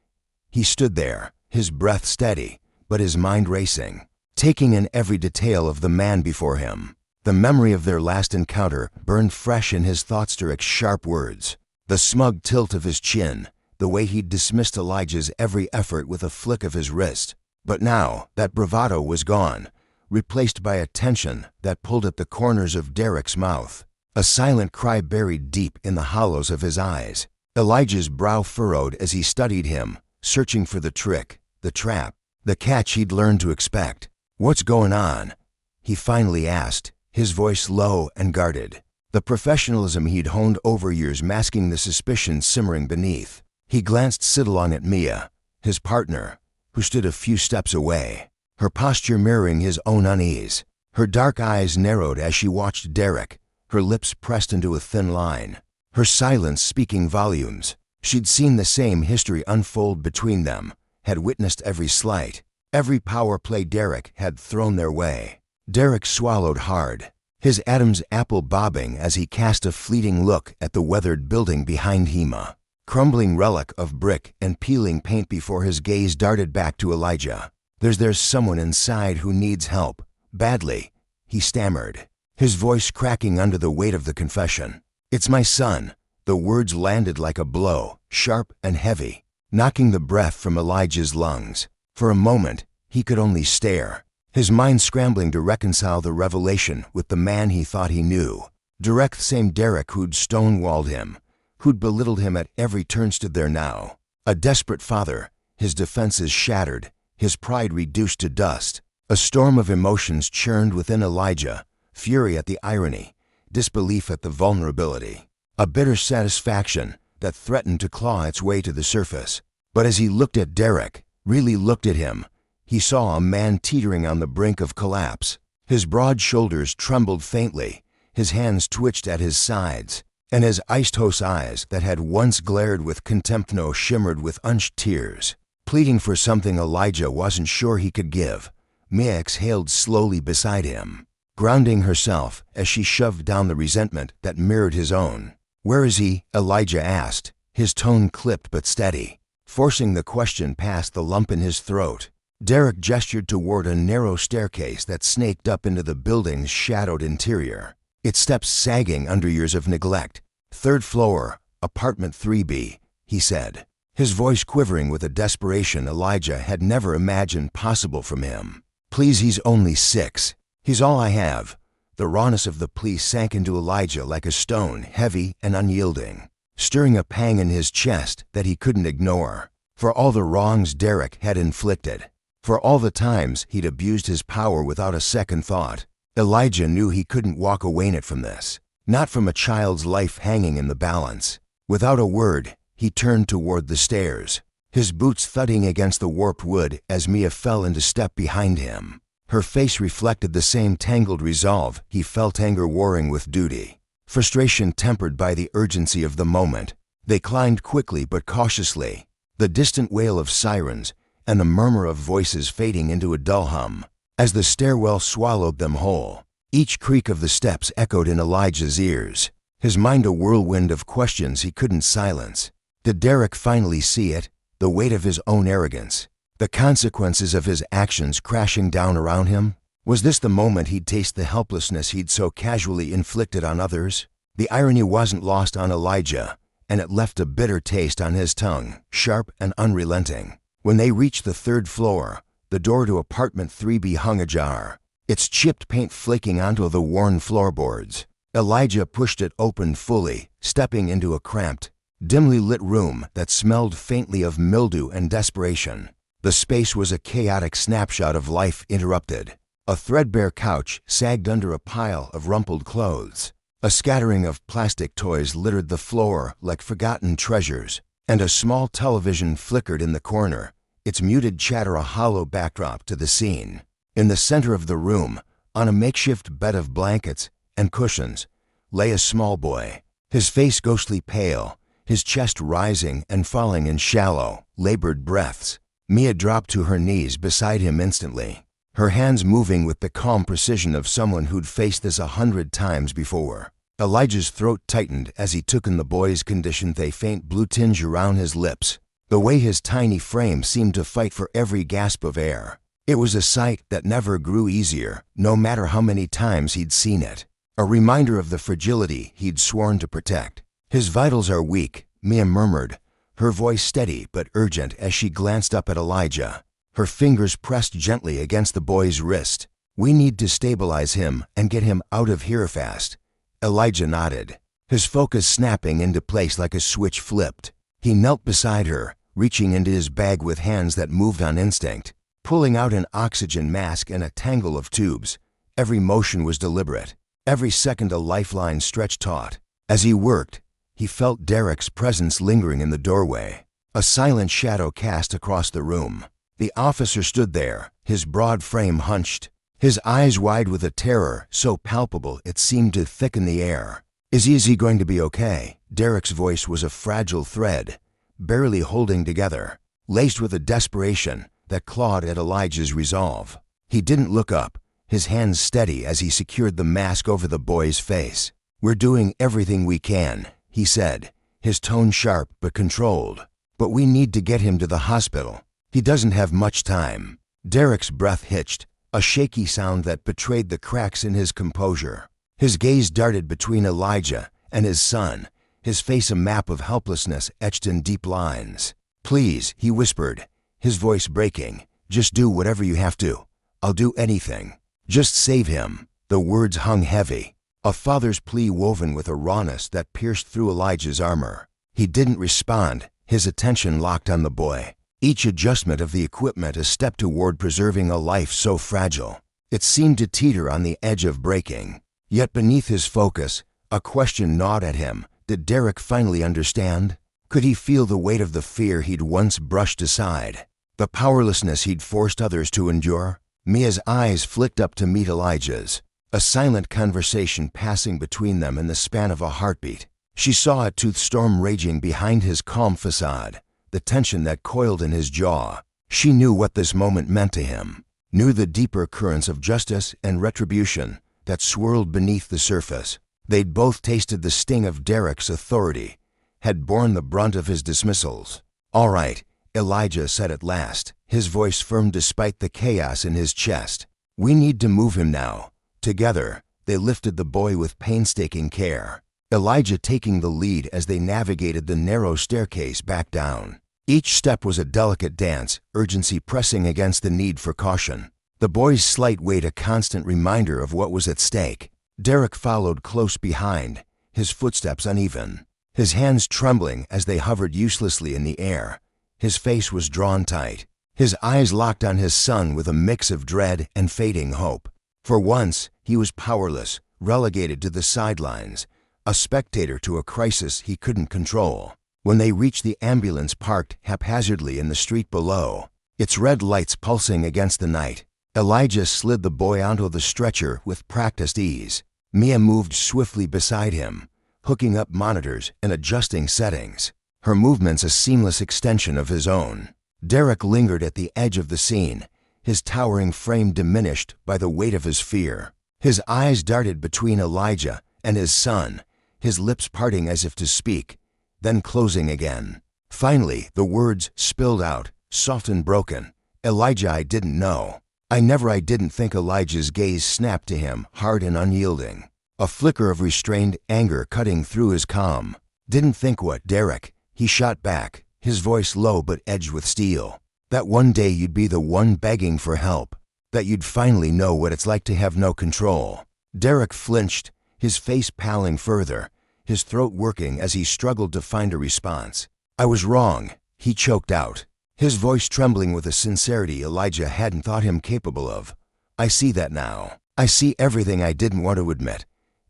He stood there, his breath steady, but his mind racing, taking in every detail of the man before him. The memory of their last encounter burned fresh in his thoughts. Derek's sharp words, the smug tilt of his chin, the way he'd dismissed Elijah's every effort with a flick of his wrist. But now, that bravado was gone, replaced by a tension that pulled at the corners of Derek's mouth, a silent cry buried deep in the hollows of his eyes. Elijah's brow furrowed as he studied him, searching for the trick, the trap, the catch he'd learned to expect. "What's going on?" he finally asked, his voice low and guarded, the professionalism he'd honed over years masking the suspicion simmering beneath. He glanced sidelong at Mia, his partner, who stood a few steps away, her posture mirroring his own unease. Her dark eyes narrowed as she watched Derek, her lips pressed into a thin line, her silence speaking volumes. She'd seen the same history unfold between them, had witnessed every slight, every power play Derek had thrown their way. Derek swallowed hard, his Adam's apple bobbing as he cast a fleeting look at the weathered building behind him, a crumbling relic of brick and peeling paint before his gaze darted back to Elijah. There's someone inside who needs help, badly," he stammered, his voice cracking under the weight of the confession. "It's my son." The words landed like a blow, sharp and heavy, knocking the breath from Elijah's lungs. For a moment, he could only stare, his mind scrambling to reconcile the revelation with the man he thought he knew. Direct same Derek who'd stonewalled him, who'd belittled him at every turn, stood there now. A desperate father, his defenses shattered, his pride reduced to dust. A storm of emotions churned within Elijah: fury at the irony, disbelief at the vulnerability, a bitter satisfaction that threatened to claw its way to the surface. But as he looked at Derek, really looked at him, he saw a man teetering on the brink of collapse. His broad shoulders trembled faintly, his hands twitched at his sides, and his ice-hose eyes that had once glared with contempt now shimmered with unshed tears. Pleading for something Elijah wasn't sure he could give, Mia exhaled slowly beside him, grounding herself as she shoved down the resentment that mirrored his own. "Where is he?" Elijah asked, his tone clipped but steady, forcing the question past the lump in his throat. Derek gestured toward a narrow staircase that snaked up into the building's shadowed interior, its steps sagging under years of neglect. "Third floor, apartment 3B, he said, his voice quivering with a desperation Elijah had never imagined possible from him. "Please, he's only 6. He's all I have." The rawness of the plea sank into Elijah like a stone, heavy and unyielding, stirring a pang in his chest that he couldn't ignore. For all the wrongs Derek had inflicted, for all the times he'd abused his power without a second thought, Elijah knew he couldn't walk away from this, not from a child's life hanging in the balance. Without a word, he turned toward the stairs, his boots thudding against the warped wood as Mia fell into step behind him. Her face reflected the same tangled resolve he felt, anger warring with duty, frustration tempered by the urgency of the moment. They climbed quickly but cautiously, the distant wail of sirens and the murmur of voices fading into a dull hum. As the stairwell swallowed them whole, each creak of the steps echoed in Elijah's ears, his mind a whirlwind of questions he couldn't silence. Did Derek finally see it? The weight of his own arrogance, the consequences of his actions crashing down around him? Was this the moment he'd taste the helplessness he'd so casually inflicted on others? The irony wasn't lost on Elijah, and it left a bitter taste on his tongue, sharp and unrelenting. When they reached the 3rd floor, the door to apartment 3B hung ajar, its chipped paint flaking onto the worn floorboards. Elijah pushed it open fully, stepping into a cramped, dimly lit room that smelled faintly of mildew and desperation. The space was a chaotic snapshot of life interrupted. A threadbare couch sagged under a pile of rumpled clothes. A scattering of plastic toys littered the floor like forgotten treasures, and a small television flickered in the corner, its muted chatter a hollow backdrop to the scene. In the center of the room, on a makeshift bed of blankets and cushions, lay a small boy, his face ghostly pale, his chest rising and falling in shallow, labored breaths. Mia dropped to her knees beside him instantly, her hands moving with the calm precision of someone who'd faced this 100 times before. Elijah's throat tightened as he took in the boy's condition, a faint blue tinge around his lips, the way his tiny frame seemed to fight for every gasp of air. It was a sight that never grew easier, no matter how many times he'd seen it, a reminder of the fragility he'd sworn to protect. "His vitals are weak," Mia murmured, her voice steady but urgent as she glanced up at Elijah, her fingers pressed gently against the boy's wrist. "We need to stabilize him and get him out of here fast." Elijah nodded, his focus snapping into place like a switch flipped. He knelt beside her, reaching into his bag with hands that moved on instinct, pulling out an oxygen mask and a tangle of tubes. Every motion was deliberate, every second a lifeline stretched taut. As he worked, he felt Derek's presence lingering in the doorway, a silent shadow cast across the room. The officer stood there, his broad frame hunched, his eyes wide with a terror so palpable it seemed to thicken the air. Is he going to be okay?" Derek's voice was a fragile thread, barely holding together, laced with a desperation that clawed at Elijah's resolve. He didn't look up, his hands steady as he secured the mask over the boy's face. "We're doing everything we can," he said, his tone sharp but controlled. "But we need to get him to the hospital. He doesn't have much time." Derek's breath hitched, a shaky sound that betrayed the cracks in his composure. His gaze darted between Elijah and his son, his face a map of helplessness etched in deep lines. "Please," he whispered, his voice breaking, "just do whatever you have to. I'll do anything. Just save him." The words hung heavy, a father's plea woven with a rawness that pierced through Elijah's armor. He didn't respond, his attention locked on the boy, each adjustment of the equipment a step toward preserving a life so fragile. It seemed to teeter on the edge of breaking. Yet beneath his focus, a question gnawed at him. Did Derek finally understand? Could he feel the weight of the fear he'd once brushed aside? The powerlessness he'd forced others to endure? Mia's eyes flicked up to meet Elijah's, a silent conversation passing between them in the span of a heartbeat. She saw a tooth storm raging behind his calm facade, the tension that coiled in his jaw. She knew what this moment meant to him, knew the deeper currents of justice and retribution that swirled beneath the surface. They'd both tasted the sting of Derek's authority, had borne the brunt of his dismissals. "All right," Elijah said at last, his voice firm despite the chaos in his chest. "We need to move him now." Together, they lifted the boy with painstaking care, Elijah taking the lead as they navigated the narrow staircase back down. Each step was a delicate dance, urgency pressing against the need for caution. The boy's slight weight a constant reminder of what was at stake. Derek followed close behind, his footsteps uneven, his hands trembling as they hovered uselessly in the air. His face was drawn tight, his eyes locked on his son with a mix of dread and fading hope. For once, he was powerless, relegated to the sidelines, a spectator to a crisis he couldn't control. When they reached the ambulance parked haphazardly in the street below, its red lights pulsing against the night, Elijah slid the boy onto the stretcher with practiced ease. Mia moved swiftly beside him, hooking up monitors and adjusting settings, her movements a seamless extension of his own. Derek lingered at the edge of the scene, his towering frame diminished by the weight of his fear. His eyes darted between Elijah and his son, his lips parting as if to speak, then closing again. Finally, the words spilled out, soft and broken. "Elijah, I didn't know. I didn't think." Elijah's gaze snapped to him, hard and unyielding, a flicker of restrained anger cutting through his calm. "Didn't think what, Derek?" he shot back, his voice low but edged with steel. "That one day you'd be the one begging for help, that you'd finally know what it's like to have no control." Derek flinched, his face paling further, his throat working as he struggled to find a response. "I was wrong," he choked out, his voice trembling with a sincerity Elijah hadn't thought him capable of. "I see that now. I see everything I didn't want to admit."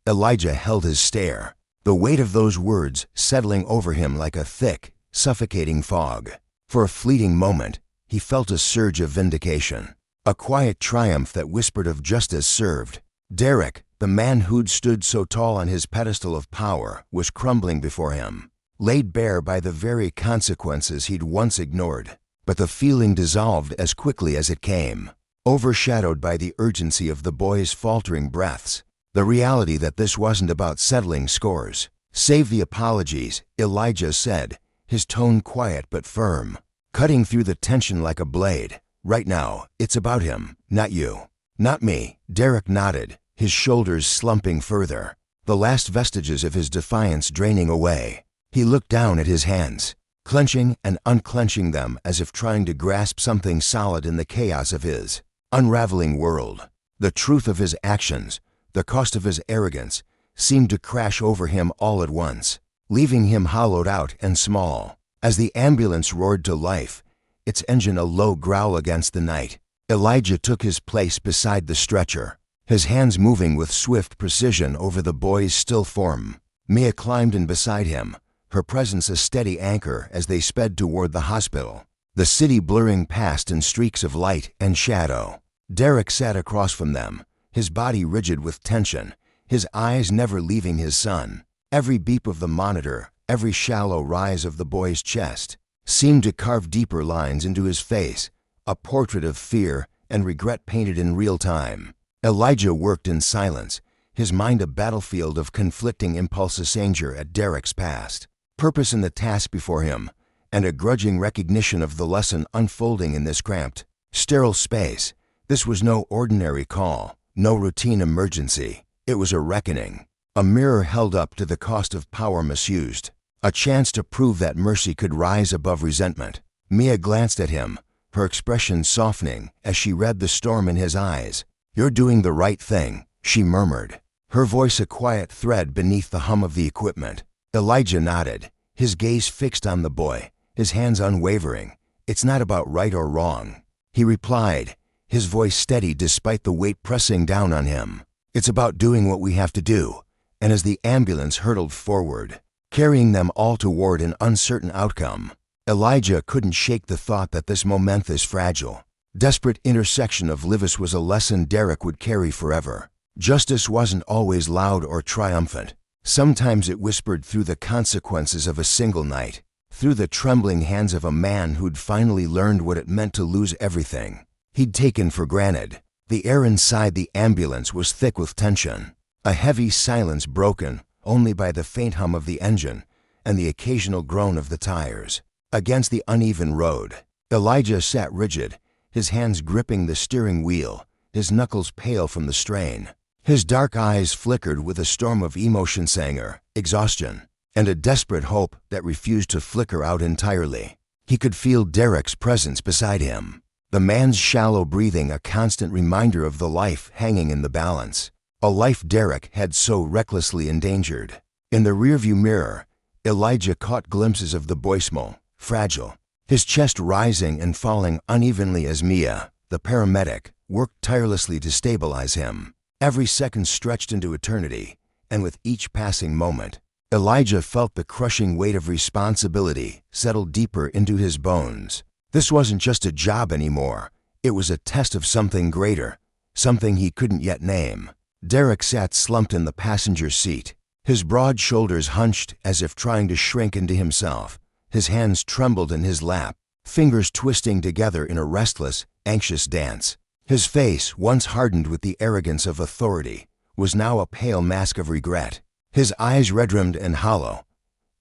Elijah held his stare, the weight of those words settling over him like a thick, suffocating fog. For a fleeting moment, he felt a surge of vindication, a quiet triumph that whispered of justice served. Derek, the man who'd stood so tall on his pedestal of power, was crumbling before him, laid bare by the very consequences he'd once ignored. But the feeling dissolved as quickly as it came, overshadowed by the urgency of the boy's faltering breaths, the reality that this wasn't about settling scores. "Save the apologies," Elijah said, his tone quiet but firm, cutting through the tension like a blade. "Right now, it's about him, not you." "Not me," Derek nodded, his shoulders slumping further, the last vestiges of his defiance draining away. He looked down at his hands, clenching and unclenching them as if trying to grasp something solid in the chaos of his unraveling world. The truth of his actions, the cost of his arrogance, seemed to crash over him all at once, leaving him hollowed out and small. As the ambulance roared to life, its engine a low growl against the night, Elijah took his place beside the stretcher, his hands moving with swift precision over the boy's still form. Mia climbed in beside him, her presence a steady anchor as they sped toward the hospital, the city blurring past in streaks of light and shadow. Derek sat across from them, his body rigid with tension, his eyes never leaving his son. Every beep of the monitor, every shallow rise of the boy's chest, seemed to carve deeper lines into his face, a portrait of fear and regret painted in real time. Elijah worked in silence, his mind a battlefield of conflicting impulses, anger at Derek's past, purpose in the task before him, and a grudging recognition of the lesson unfolding in this cramped, sterile space. This was no ordinary call, no routine emergency. It was a reckoning, a mirror held up to the cost of power misused, a chance to prove that mercy could rise above resentment. Mia glanced at him, her expression softening as she read the storm in his eyes. "You're doing the right thing," she murmured, her voice a quiet thread beneath the hum of the equipment. Elijah nodded, his gaze fixed on the boy, his hands unwavering. "It's not about right or wrong," he replied, his voice steady despite the weight pressing down on him. "It's about doing what we have to do." And as the ambulance hurtled forward, carrying them all toward an uncertain outcome, Elijah couldn't shake the thought that this momentous, fragile, desperate intersection of lives was a lesson Derek would carry forever. Justice wasn't always loud or triumphant. Sometimes it whispered through the consequences of a single night, through the trembling hands of a man who'd finally learned what it meant to lose everything he'd taken for granted. The air inside the ambulance was thick with tension, a heavy silence broken only by the faint hum of the engine and the occasional groan of the tires. Against the uneven road, Elijah sat rigid, his hands gripping the steering wheel, his knuckles pale from the strain. His dark eyes flickered with a storm of emotion, anger, exhaustion, and a desperate hope that refused to flicker out entirely. He could feel Derek's presence beside him, the man's shallow breathing a constant reminder of the life hanging in the balance, a life Derek had so recklessly endangered. In the rearview mirror, Elijah caught glimpses of the boy, small, fragile, his chest rising and falling unevenly as Mia, the paramedic, worked tirelessly to stabilize him. Every second stretched into eternity, and with each passing moment, Elijah felt the crushing weight of responsibility settle deeper into his bones. This wasn't just a job anymore. It was a test of something greater, something he couldn't yet name. Derek sat slumped in the passenger seat, his broad shoulders hunched as if trying to shrink into himself. His hands trembled in his lap, fingers twisting together in a restless, anxious dance. His face, once hardened with the arrogance of authority, was now a pale mask of regret, his eyes red-rimmed and hollow.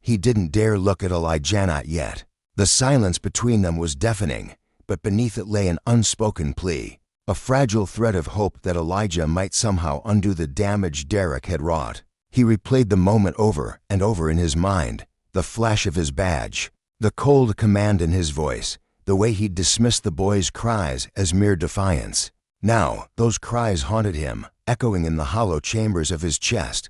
He didn't dare look at Elijah, not yet. The silence between them was deafening, but beneath it lay an unspoken plea, a fragile thread of hope that Elijah might somehow undo the damage Derek had wrought. He replayed the moment over and over in his mind, the flash of his badge, the cold command in his voice, the way he'd dismissed the boy's cries as mere defiance. Now, those cries haunted him, echoing in the hollow chambers of his chest.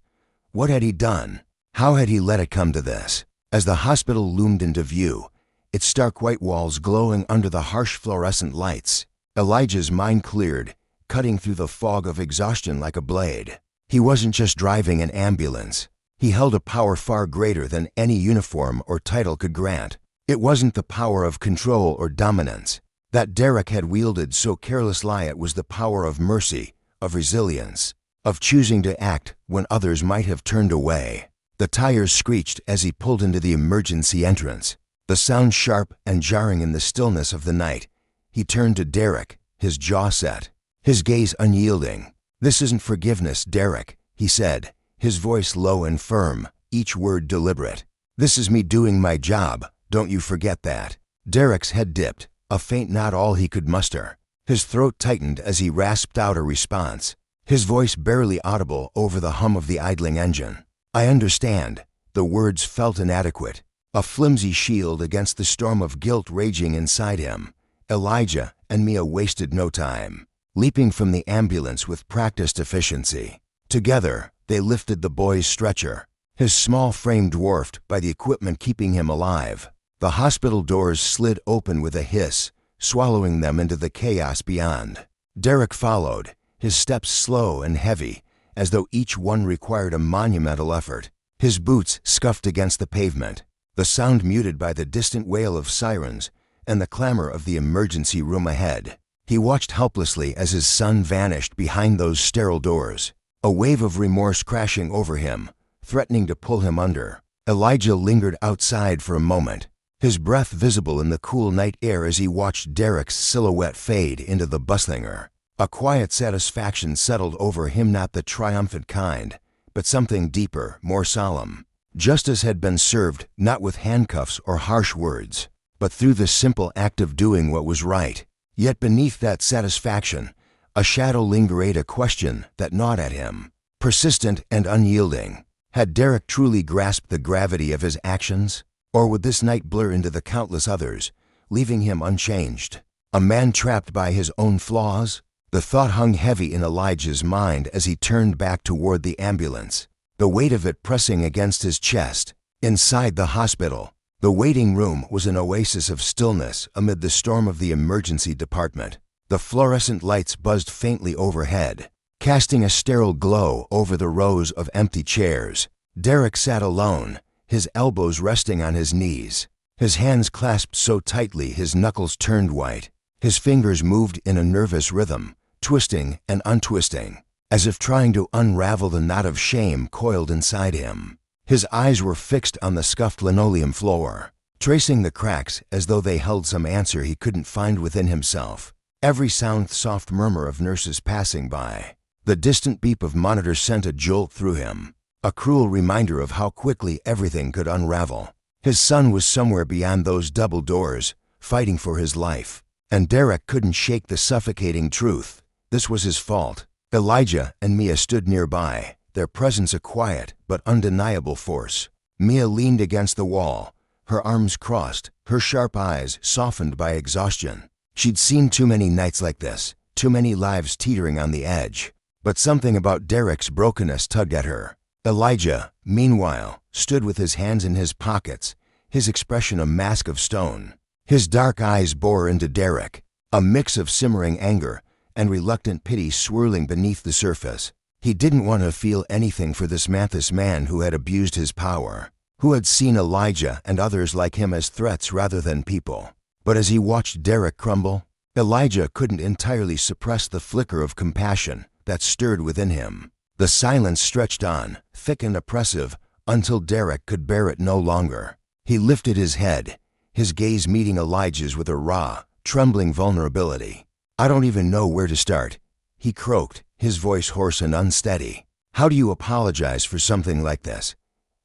What had he done? How had he let it come to this? As the hospital loomed into view, its stark white walls glowing under the harsh fluorescent lights, Elijah's mind cleared, cutting through the fog of exhaustion like a blade. He wasn't just driving an ambulance. He held a power far greater than any uniform or title could grant. It wasn't the power of control or dominance that Derek had wielded so carelessly. It was the power of mercy, of resilience, of choosing to act when others might have turned away. The tires screeched as he pulled into the emergency entrance, the sound sharp and jarring in the stillness of the night. He turned to Derek, his jaw set, his gaze unyielding. "This isn't forgiveness, Derek," he said, his voice low and firm, each word deliberate. "This is me doing my job. Don't you forget that." Derek's head dipped, a faint not all he could muster. His throat tightened as he rasped out a response, his voice barely audible over the hum of the idling engine. "I understand." The words felt inadequate, a flimsy shield against the storm of guilt raging inside him. Elijah and Mia wasted no time, leaping from the ambulance with practiced efficiency. Together, they lifted the boy's stretcher, his small frame dwarfed by the equipment keeping him alive. The hospital doors slid open with a hiss, swallowing them into the chaos beyond. Derek followed, his steps slow and heavy, as though each one required a monumental effort. His boots scuffed against the pavement, the sound muted by the distant wail of sirens and the clamor of the emergency room ahead. He watched helplessly as his son vanished behind those sterile doors, a wave of remorse crashing over him, threatening to pull him under. Elijah lingered outside for a moment, his breath visible in the cool night air as he watched Derek's silhouette fade into the buslinger. A quiet satisfaction settled over him, not the triumphant kind, but something deeper, more solemn. Justice had been served not with handcuffs or harsh words, but through the simple act of doing what was right. Yet beneath that satisfaction, a shadow lingered, a question that gnawed at him, persistent and unyielding. Had Derek truly grasped the gravity of his actions, or would this night blur into the countless others, leaving him unchanged? A man trapped by his own flaws? The thought hung heavy in Elijah's mind as he turned back toward the ambulance, the weight of it pressing against his chest. Inside the hospital, The waiting room was an oasis of stillness amid the storm of the emergency department. The fluorescent lights buzzed faintly overhead, casting a sterile glow over the rows of empty chairs. Derek sat alone, his elbows resting on his knees, his hands clasped so tightly his knuckles turned white. His fingers moved in a nervous rhythm, twisting and untwisting, as if trying to unravel the knot of shame coiled inside him. His eyes were fixed on the scuffed linoleum floor, tracing the cracks as though they held some answer he couldn't find within himself. Every sound, soft murmur of nurses passing by, the distant beep of monitors sent a jolt through him, a cruel reminder of how quickly everything could unravel. His son was somewhere beyond those double doors, fighting for his life, and Derek couldn't shake the suffocating truth. This was his fault. Elijah and Mia stood nearby, their presence a quiet but undeniable force. Mia leaned against the wall, her arms crossed, her sharp eyes softened by exhaustion. She'd seen too many nights like this, too many lives teetering on the edge. But something about Derek's brokenness tugged at her. Elijah, meanwhile, stood with his hands in his pockets, his expression a mask of stone. His dark eyes bore into Derek, a mix of simmering anger and reluctant pity swirling beneath the surface. He didn't want to feel anything for this Mathis man who had abused his power, who had seen Elijah and others like him as threats rather than people. But as he watched Derek crumble, Elijah couldn't entirely suppress the flicker of compassion that stirred within him. The silence stretched on, thick and oppressive, until Derek could bear it no longer. He lifted his head, his gaze meeting Elijah's with a raw, trembling vulnerability. "I don't even know where to start," he croaked, his voice hoarse and unsteady. "How do you apologize for something like this?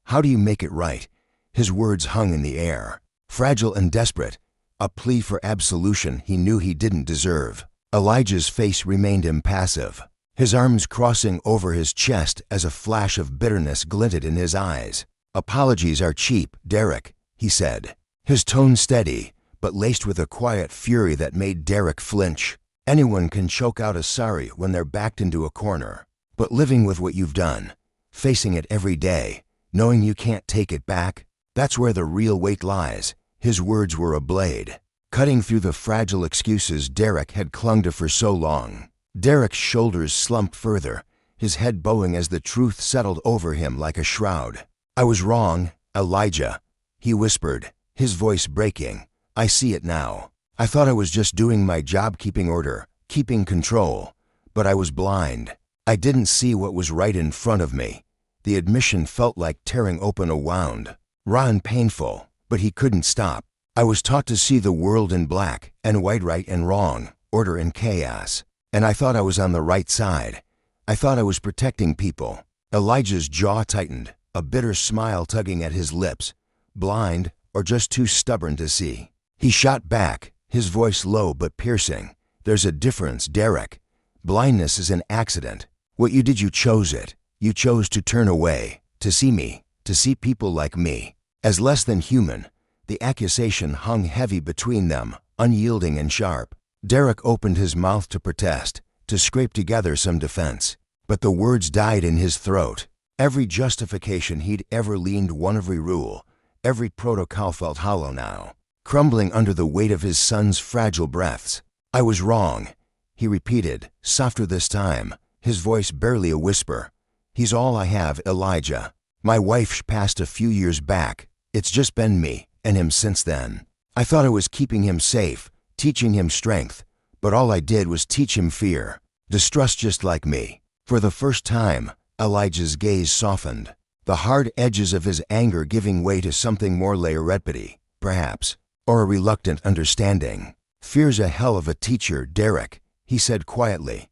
How do you make it right?" His words hung in the air, fragile and desperate, a plea for absolution he knew he didn't deserve. Elijah's face remained impassive, his arms crossing over his chest as a flash of bitterness glinted in his eyes. "Apologies are cheap, Derek," he said, his tone steady, but laced with a quiet fury that made Derek flinch. Anyone can choke out a sorry when they're backed into a corner. But living with what you've done, facing it every day, knowing you can't take it back, that's where the real weight lies. His words were a blade, cutting through the fragile excuses Derek had clung to for so long. Derek's shoulders slumped further, his head bowing as the truth settled over him like a shroud. "I was wrong, Elijah," he whispered, his voice breaking. "I see it now. I thought I was just doing my job, keeping order, keeping control. But I was blind. I didn't see what was right in front of me." The admission felt like tearing open a wound, raw and painful, but he couldn't stop. "I was taught to see the world in black and white, right and wrong, order and chaos. And I thought I was on the right side. I thought I was protecting people." Elijah's jaw tightened, a bitter smile tugging at his lips. "Blind, or just too stubborn to see?" He shot back, his voice low but piercing. "There's a difference, Derek. Blindness is an accident. What you did, you chose it. You chose to turn away, to see me, to see people like me, as less than human." The accusation hung heavy between them, unyielding and sharp. Derek opened his mouth to protest, to scrape together some defense. But the words died in his throat. Every justification he'd ever leaned on, every rule, every protocol felt hollow now, crumbling under the weight of his son's fragile breaths. "I was wrong," he repeated, softer this time, his voice barely a whisper. "He's all I have, Elijah. My wife passed a few years back. It's just been me and him since then. I thought I was keeping him safe, teaching him strength, but all I did was teach him fear, distrust just like me." For the first time, Elijah's gaze softened, the hard edges of his anger giving way to something more layered, perhaps, or a reluctant understanding. "Fear's a hell of a teacher, Derek," he said quietly,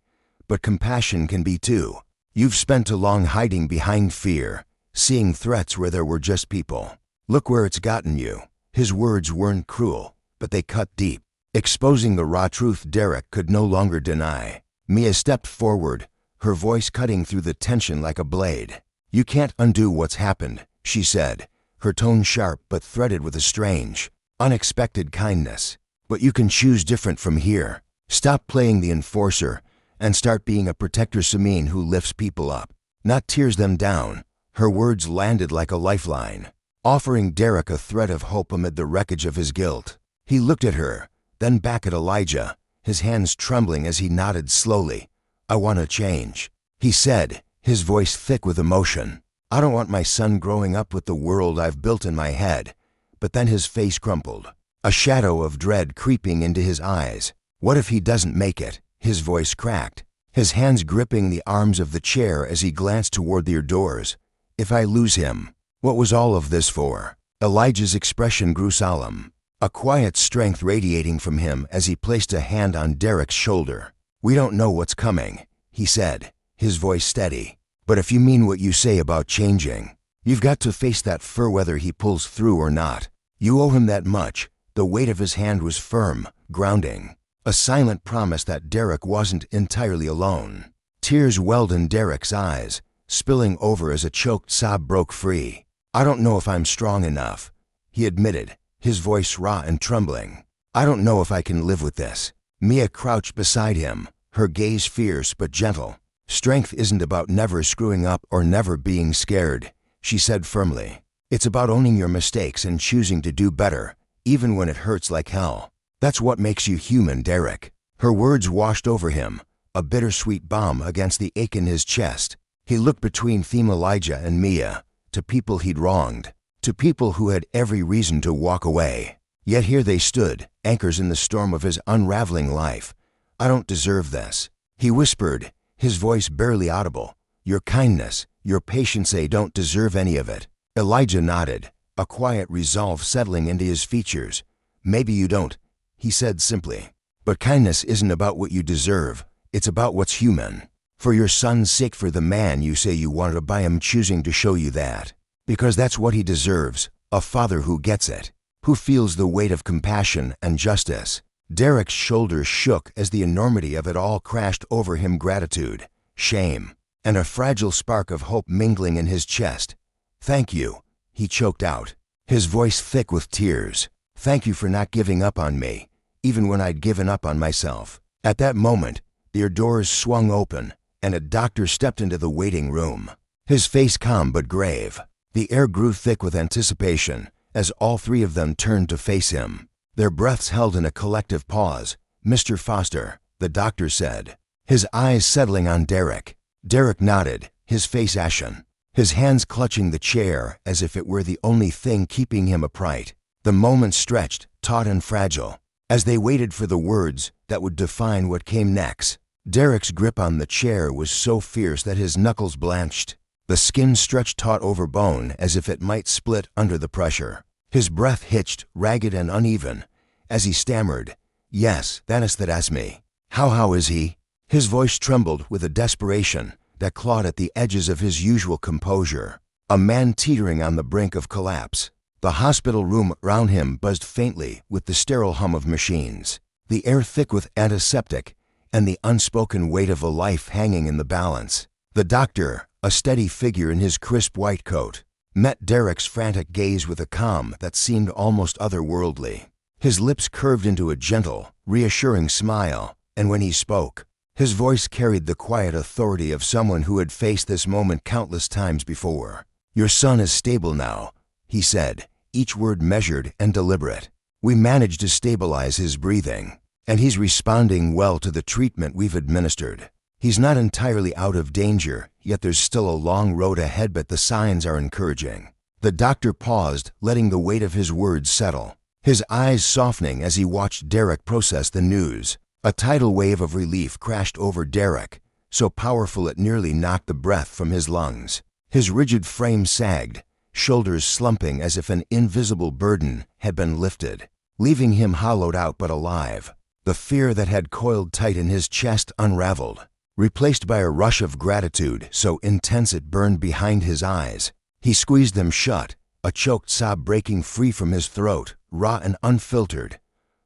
"but compassion can be too. You've spent too long hiding behind fear, seeing threats where there were just people. Look where it's gotten you." His words weren't cruel, but they cut deep, exposing the raw truth Derek could no longer deny. Mia stepped forward, her voice cutting through the tension like a blade. "You can't undo what's happened," she said, her tone sharp but threaded with a strange, unexpected kindness. "But you can choose different from here. Stop playing the enforcer and start being a protector, Samin, who lifts people up, not tears them down." Her words landed like a lifeline. offering Derek a thread of hope amid the wreckage of his guilt. He looked at her, then back at Elijah, his hands trembling as he nodded slowly. "I want to change," he said, his voice thick with emotion. "I don't want my son growing up with the world I've built in my head." But then his face crumpled, a shadow of dread creeping into his eyes. "What if he doesn't make it?" His voice cracked, his hands gripping the arms of the chair as he glanced toward their doors. "If I lose him, what was all of this for?" Elijah's expression grew solemn, a quiet strength radiating from him as he placed a hand on Derek's shoulder. "We don't know what's coming," he said, his voice steady. "But if you mean what you say about changing, you've got to face that fur whether he pulls through or not. You owe him that much." The weight of his hand was firm, grounding, a silent promise that Derek wasn't entirely alone. Tears welled in Derek's eyes, spilling over as a choked sob broke free. "I don't know if I'm strong enough," he admitted, his voice raw and trembling. "I don't know if I can live with this." Mia crouched beside him, her gaze fierce but gentle. "Strength isn't about never screwing up or never being scared," she said firmly. "It's about owning your mistakes and choosing to do better, even when it hurts like hell. That's what makes you human, Derek." Her words washed over him, a bittersweet balm against the ache in his chest. He looked between Elijah and Mia, to people he'd wronged, to people who had every reason to walk away. Yet here they stood, anchors in the storm of his unraveling life. "I don't deserve this," he whispered, his voice barely audible. "Your kindness, your patience, they don't deserve any of it." Elijah nodded, a quiet resolve settling into his features. "Maybe you don't," he said simply. "But kindness isn't about what you deserve. It's about what's human. For your son's sake, for the man you say you wanted to buy him, choosing to show you that. Because that's what he deserves, a father who gets it, who feels the weight of compassion and justice." Derek's shoulders shook as the enormity of it all crashed over him, gratitude, shame, and a fragile spark of hope mingling in his chest. "Thank you," he choked out, his voice thick with tears. "Thank you for not giving up on me, even when I'd given up on myself." At that moment, their doors swung open, and a doctor stepped into the waiting room, his face calm but grave. The air grew thick with anticipation as all three of them turned to face him, their breaths held in a collective pause. "Mr. Foster," the doctor said, his eyes settling on Derek. Derek nodded, his face ashen, his hands clutching the chair as if it were the only thing keeping him upright. The moment stretched, taut and fragile, as they waited for the words that would define what came next. Derek's grip on the chair was so fierce that his knuckles blanched. The skin stretched taut over bone as if it might split under the pressure. His breath hitched, ragged and uneven, as he stammered, "Yes, that's me. How is he?" His voice trembled with a desperation that clawed at the edges of his usual composure. A man teetering on the brink of collapse. The hospital room around him buzzed faintly with the sterile hum of machines, the air thick with antiseptic, and the unspoken weight of a life hanging in the balance. The doctor, a steady figure in his crisp white coat, met Derek's frantic gaze with a calm that seemed almost otherworldly. His lips curved into a gentle, reassuring smile, and when he spoke, his voice carried the quiet authority of someone who had faced this moment countless times before. "Your son is stable now," he said, each word measured and deliberate. "We managed to stabilize his breathing, and he's responding well to the treatment we've administered. He's not entirely out of danger, yet there's still a long road ahead, but the signs are encouraging." The doctor paused, letting the weight of his words settle, his eyes softening as he watched Derek process the news. A tidal wave of relief crashed over Derek, so powerful it nearly knocked the breath from his lungs. His rigid frame sagged, shoulders slumping as if an invisible burden had been lifted, leaving him hollowed out but alive. The fear that had coiled tight in his chest unraveled, replaced by a rush of gratitude so intense it burned behind his eyes. He squeezed them shut, a choked sob breaking free from his throat, raw and unfiltered.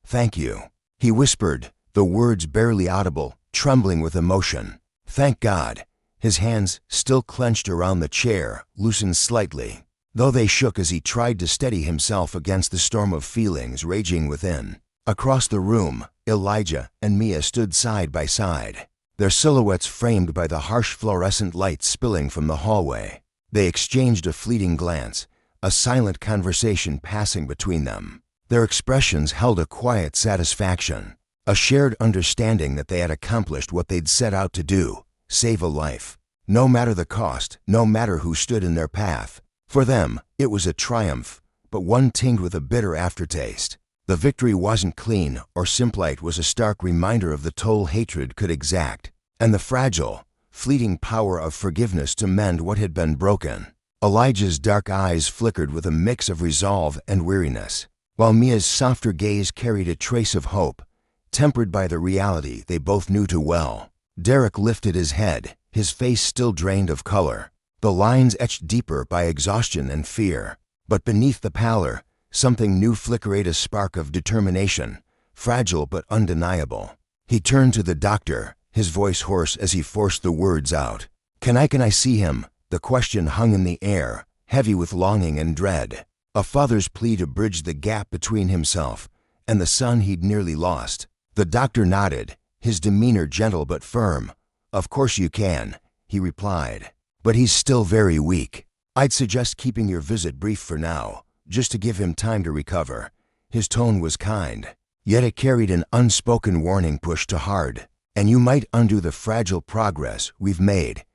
"Thank you," he whispered, the words barely audible, trembling with emotion. "Thank God." His hands, still clenched around the chair, loosened slightly, though they shook as he tried to steady himself against the storm of feelings raging within. Across the room, Elijah and Mia stood side by side, their silhouettes framed by the harsh fluorescent light spilling from the hallway. They exchanged a fleeting glance, a silent conversation passing between them. Their expressions held a quiet satisfaction, a shared understanding that they had accomplished what they'd set out to do, save a life. No matter the cost, no matter who stood in their path. For them, it was a triumph, but one tinged with a bitter aftertaste. The victory wasn't clean or simple, it was a stark reminder of the toll hatred could exact, and the fragile, fleeting power of forgiveness to mend what had been broken. Elijah's dark eyes flickered with a mix of resolve and weariness, while Mia's softer gaze carried a trace of hope, tempered by the reality they both knew too well. Derek lifted his head, his face still drained of color, the lines etched deeper by exhaustion and fear. But beneath the pallor, something new flickered, a spark of determination, fragile but undeniable. He turned to the doctor, his voice hoarse as he forced the words out. Can I see him?" The question hung in the air, heavy with longing and dread. A father's plea to bridge the gap between himself and the son he'd nearly lost. The doctor nodded, his demeanor gentle but firm. "Of course you can," he replied. "But he's still very weak. I'd suggest keeping your visit brief for now, just to give him time to recover." His tone was kind, yet it carried an unspoken warning pushed to hard. "And you might undo the fragile progress we've made."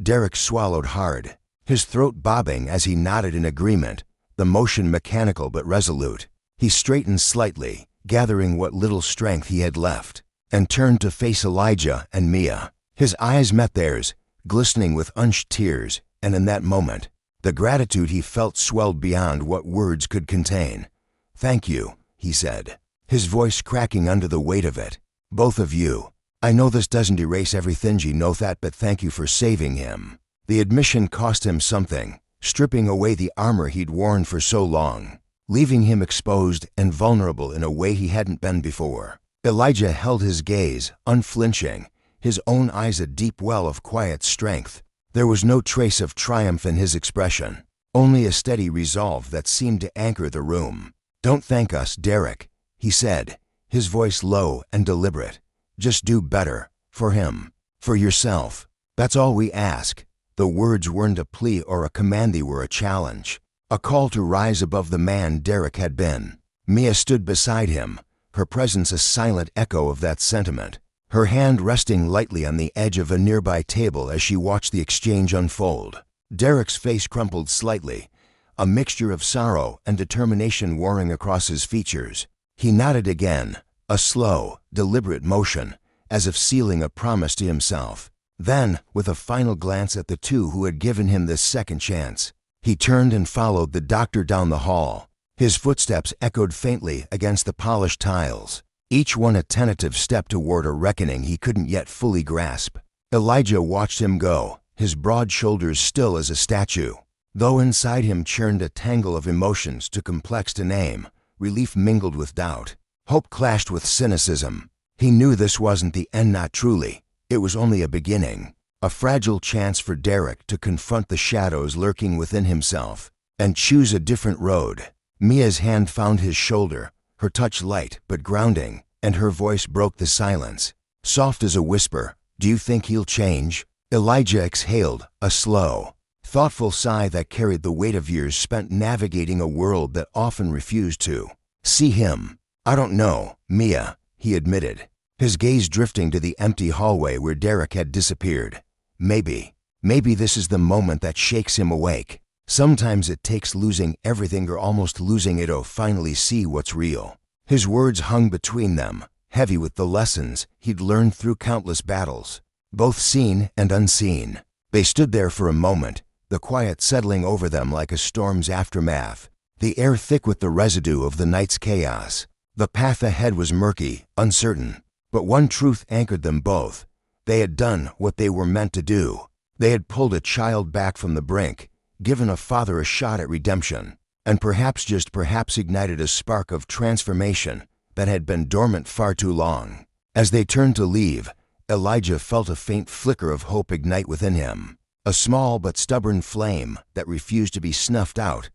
Derek swallowed hard, his throat bobbing as he nodded in agreement, the motion mechanical but resolute. He straightened slightly, gathering what little strength he had left, and turned to face Elijah and Mia. His eyes met theirs, glistening with unshed tears, and in that moment, the gratitude he felt swelled beyond what words could contain. "Thank you," he said, his voice cracking under the weight of it. "Both of you. I know this doesn't erase everything, you know that, but thank you for saving him." The admission cost him something, stripping away the armor he'd worn for so long, leaving him exposed and vulnerable in a way he hadn't been before. Elijah held his gaze, unflinching, his own eyes a deep well of quiet strength. There was no trace of triumph in his expression, only a steady resolve that seemed to anchor the room. "Don't thank us, Derek," he said, his voice low and deliberate. "Just do better, for him, for yourself. That's all we ask." The words weren't a plea or a command, they were a challenge, a call to rise above the man Derek had been. Mia stood beside him, her presence a silent echo of that sentiment, her hand resting lightly on the edge of a nearby table as she watched the exchange unfold. Derek's face crumpled slightly, a mixture of sorrow and determination warring across his features. He nodded again, a slow, deliberate motion, as if sealing a promise to himself. Then, with a final glance at the two who had given him this second chance, he turned and followed the doctor down the hall. His footsteps echoed faintly against the polished tiles, each one a tentative step toward a reckoning he couldn't yet fully grasp. Elijah watched him go, his broad shoulders still as a statue, though inside him churned a tangle of emotions too complex to name. Relief mingled with doubt. Hope clashed with cynicism. He knew this wasn't the end, not truly. It was only a beginning, a fragile chance for Derek to confront the shadows lurking within himself and choose a different road. Mia's hand found his shoulder, her touch light but grounding, and her voice broke the silence, soft as a whisper. "Do you think he'll change?" Elijah exhaled, a slow, thoughtful sigh that carried the weight of years spent navigating a world that often refused to see him. "I don't know, Mia," he admitted, his gaze drifting to the empty hallway where Derek had disappeared. Maybe this is the moment that shakes him awake. Sometimes it takes losing everything or almost losing it to finally see what's real." His words hung between them, heavy with the lessons he'd learned through countless battles, both seen and unseen. They stood there for a moment, the quiet settling over them like a storm's aftermath, the air thick with the residue of the night's chaos. The path ahead was murky, uncertain, but one truth anchored them both. They had done what they were meant to do. They had pulled a child back from the brink, given a father a shot at redemption, and perhaps, just perhaps, ignited a spark of transformation that had been dormant far too long. As they turned to leave, Elijah felt a faint flicker of hope ignite within him, a small but stubborn flame that refused to be snuffed out.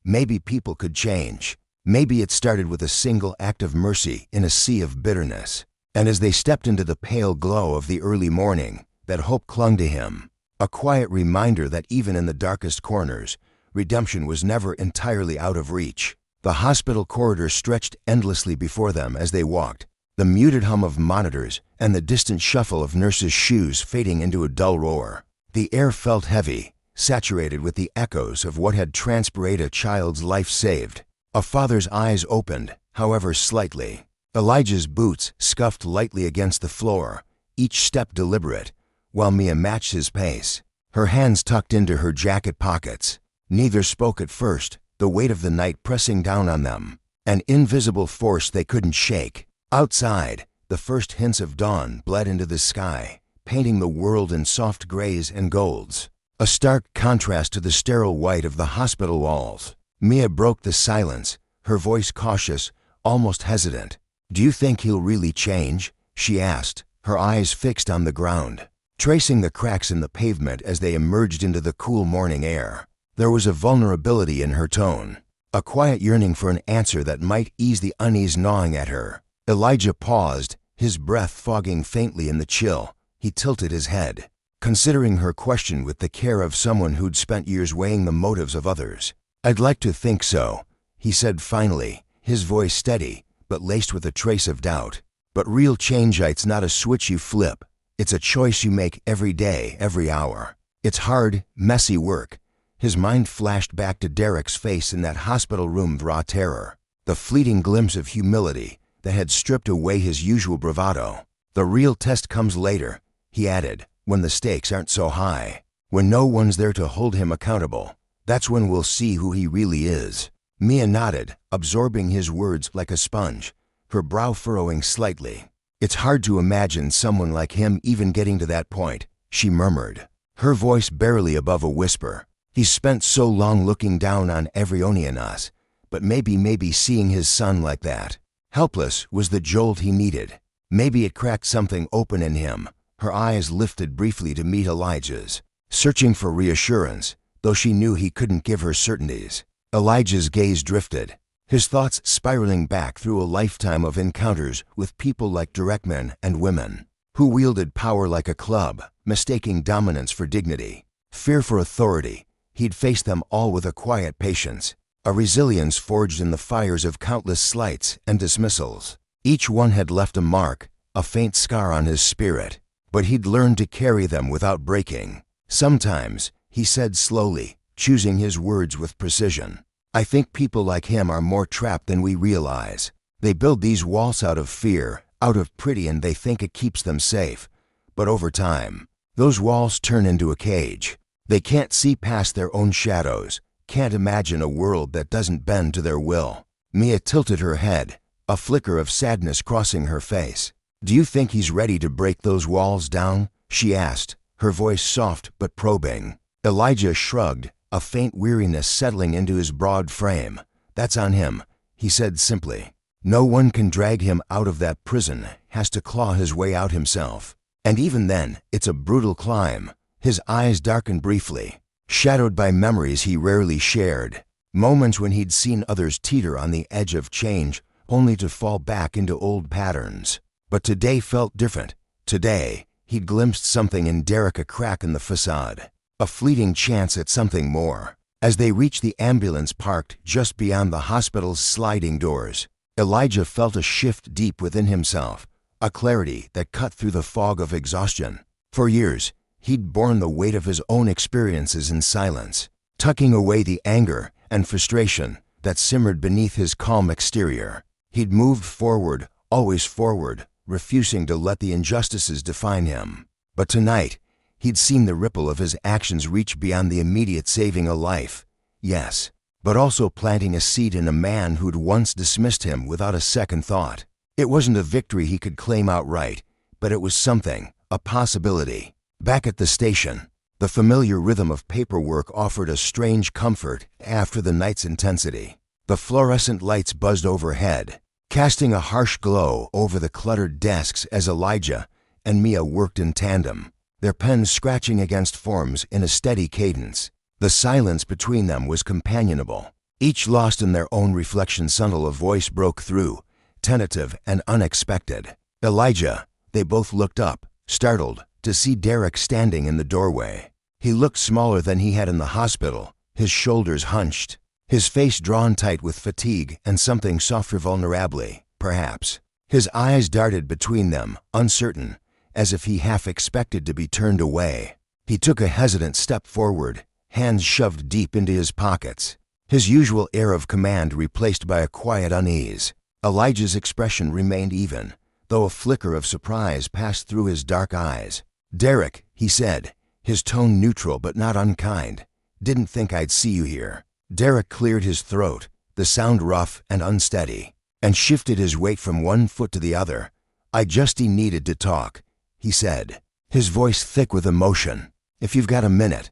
Maybe people could change. Maybe it started with a single act of mercy in a sea of bitterness. And as they stepped into the pale glow of the early morning, that hope clung to him, a quiet reminder that even in the darkest corners, redemption was never entirely out of reach. The hospital corridor stretched endlessly before them as they walked, the muted hum of monitors and the distant shuffle of nurses' shoes fading into a dull roar. The air felt heavy, saturated with the echoes of what had transpired, a child's life saved. A father's eyes opened, however slightly. Elijah's boots scuffed lightly against the floor, each step deliberate, while Mia matched his pace, her hands tucked into her jacket pockets. Neither spoke at first, the weight of the night pressing down on them, an invisible force they couldn't shake. Outside, the first hints of dawn bled into the sky, painting the world in soft grays and golds, a stark contrast to the sterile white of the hospital walls. Mia broke the silence, her voice cautious, almost hesitant. "Do you think he'll really change?" she asked, her eyes fixed on the ground, tracing the cracks in the pavement as they emerged into the cool morning air. There was a vulnerability in her tone, a quiet yearning for an answer that might ease the unease gnawing at her. Elijah paused, his breath fogging faintly in the chill. He tilted his head, considering her question with the care of someone who'd spent years weighing the motives of others. "I'd like to think so," he said finally, his voice steady, but laced with a trace of doubt. "But real change, it's not a switch you flip. It's a choice you make every day, every hour. It's hard, messy work." His mind flashed back to Derek's face in that hospital room's raw terror, the fleeting glimpse of humility that had stripped away his usual bravado. "The real test comes later," he added, "when the stakes aren't so high, when no one's there to hold him accountable. That's when we'll see who he really is." Mia nodded, absorbing his words like a sponge, her brow furrowing slightly. "It's hard to imagine someone like him even getting to that point," she murmured, her voice barely above a whisper. "He's spent so long looking down on everyone in us, but maybe seeing his son like that, helpless, was the jolt he needed. Maybe it cracked something open in him." Her eyes lifted briefly to meet Elijah's, searching for reassurance, though she knew he couldn't give her certainties. Elijah's gaze drifted, his thoughts spiraling back through a lifetime of encounters with people like direct men and women, who wielded power like a club, mistaking dominance for dignity, fear for authority. He'd faced them all with a quiet patience, a resilience forged in the fires of countless slights and dismissals. Each one had left a mark, a faint scar on his spirit, but he'd learned to carry them without breaking. "Sometimes," he said slowly, choosing his words with precision, "I think people like him are more trapped than we realize. They build these walls out of fear, out of pity, and they think it keeps them safe. But over time, those walls turn into a cage. They can't see past their own shadows, can't imagine a world that doesn't bend to their will." Mia tilted her head, a flicker of sadness crossing her face. "Do you think he's ready to break those walls down?" she asked, her voice soft but probing. Elijah shrugged, a faint weariness settling into his broad frame. "That's on him," he said simply. "No one can drag him out of that prison, has to claw his way out himself. And even then, it's a brutal climb." His eyes darkened briefly, shadowed by memories he rarely shared, moments when he'd seen others teeter on the edge of change, only to fall back into old patterns. But today felt different. Today, he'd glimpsed something in Derek, a crack in the facade, a fleeting chance at something more. As they reached the ambulance parked just beyond the hospital's sliding doors, Elijah felt a shift deep within himself, a clarity that cut through the fog of exhaustion. For years, he'd borne the weight of his own experiences in silence, tucking away the anger and frustration that simmered beneath his calm exterior. He'd moved forward, always forward, refusing to let the injustices define him. But tonight, he'd seen the ripple of his actions reach beyond the immediate, saving a life, yes, but also planting a seed in a man who'd once dismissed him without a second thought. It wasn't a victory he could claim outright, but it was something, a possibility. Back at the station, the familiar rhythm of paperwork offered a strange comfort after the night's intensity. The fluorescent lights buzzed overhead, casting a harsh glow over the cluttered desks as Elijah and Mia worked in tandem, their pens scratching against forms in a steady cadence. The silence between them was companionable. Each lost in their own reflection until a voice broke through, tentative and unexpected. "Elijah." They both looked up, startled, to see Derek standing in the doorway. He looked smaller than he had in the hospital, his shoulders hunched, his face drawn tight with fatigue and something softer vulnerably, perhaps. His eyes darted between them, uncertain, as if he half expected to be turned away. He took a hesitant step forward, hands shoved deep into his pockets, his usual air of command replaced by a quiet unease. Elijah's expression remained even, though a flicker of surprise passed through his dark eyes. "Derek," he said, his tone neutral but not unkind, "didn't think I'd see you here." Derek cleared his throat, the sound rough and unsteady, and shifted his weight from one foot to the other. "I just needed to talk," he said, his voice thick with emotion. "If you've got a minute."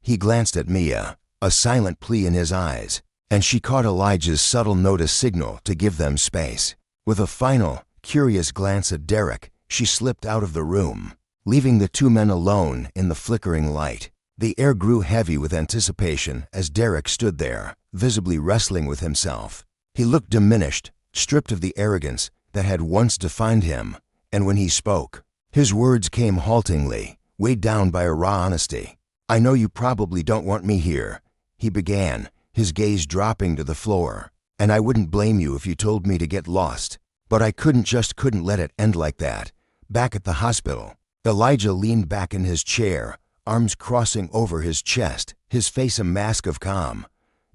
He glanced at Mia, a silent plea in his eyes, and she caught Elijah's subtle notice signal to give them space. With a final, curious glance at Derek, she slipped out of the room, leaving the two men alone in the flickering light. The air grew heavy with anticipation as Derek stood there, visibly wrestling with himself. He looked diminished, stripped of the arrogance that had once defined him, and when he spoke, his words came haltingly, weighed down by a raw honesty. "I know you probably don't want me here," he began, his gaze dropping to the floor, "and I wouldn't blame you if you told me to get lost, but I couldn't let it end like that. Back at the hospital." Elijah leaned back in his chair, arms crossing over his chest, his face a mask of calm.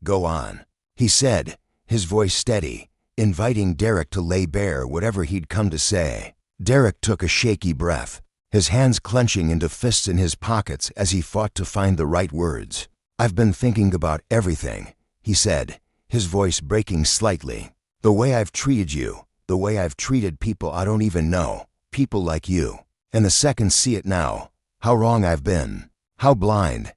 "Go on," he said, his voice steady, inviting Derek to lay bare whatever he'd come to say. Derek took a shaky breath, his hands clenching into fists in his pockets as he fought to find the right words. "I've been thinking about everything," he said, his voice breaking slightly. "The way I've treated you, the way I've treated people I don't even know, people like you. And the seconds see it now, how wrong I've been, how blind."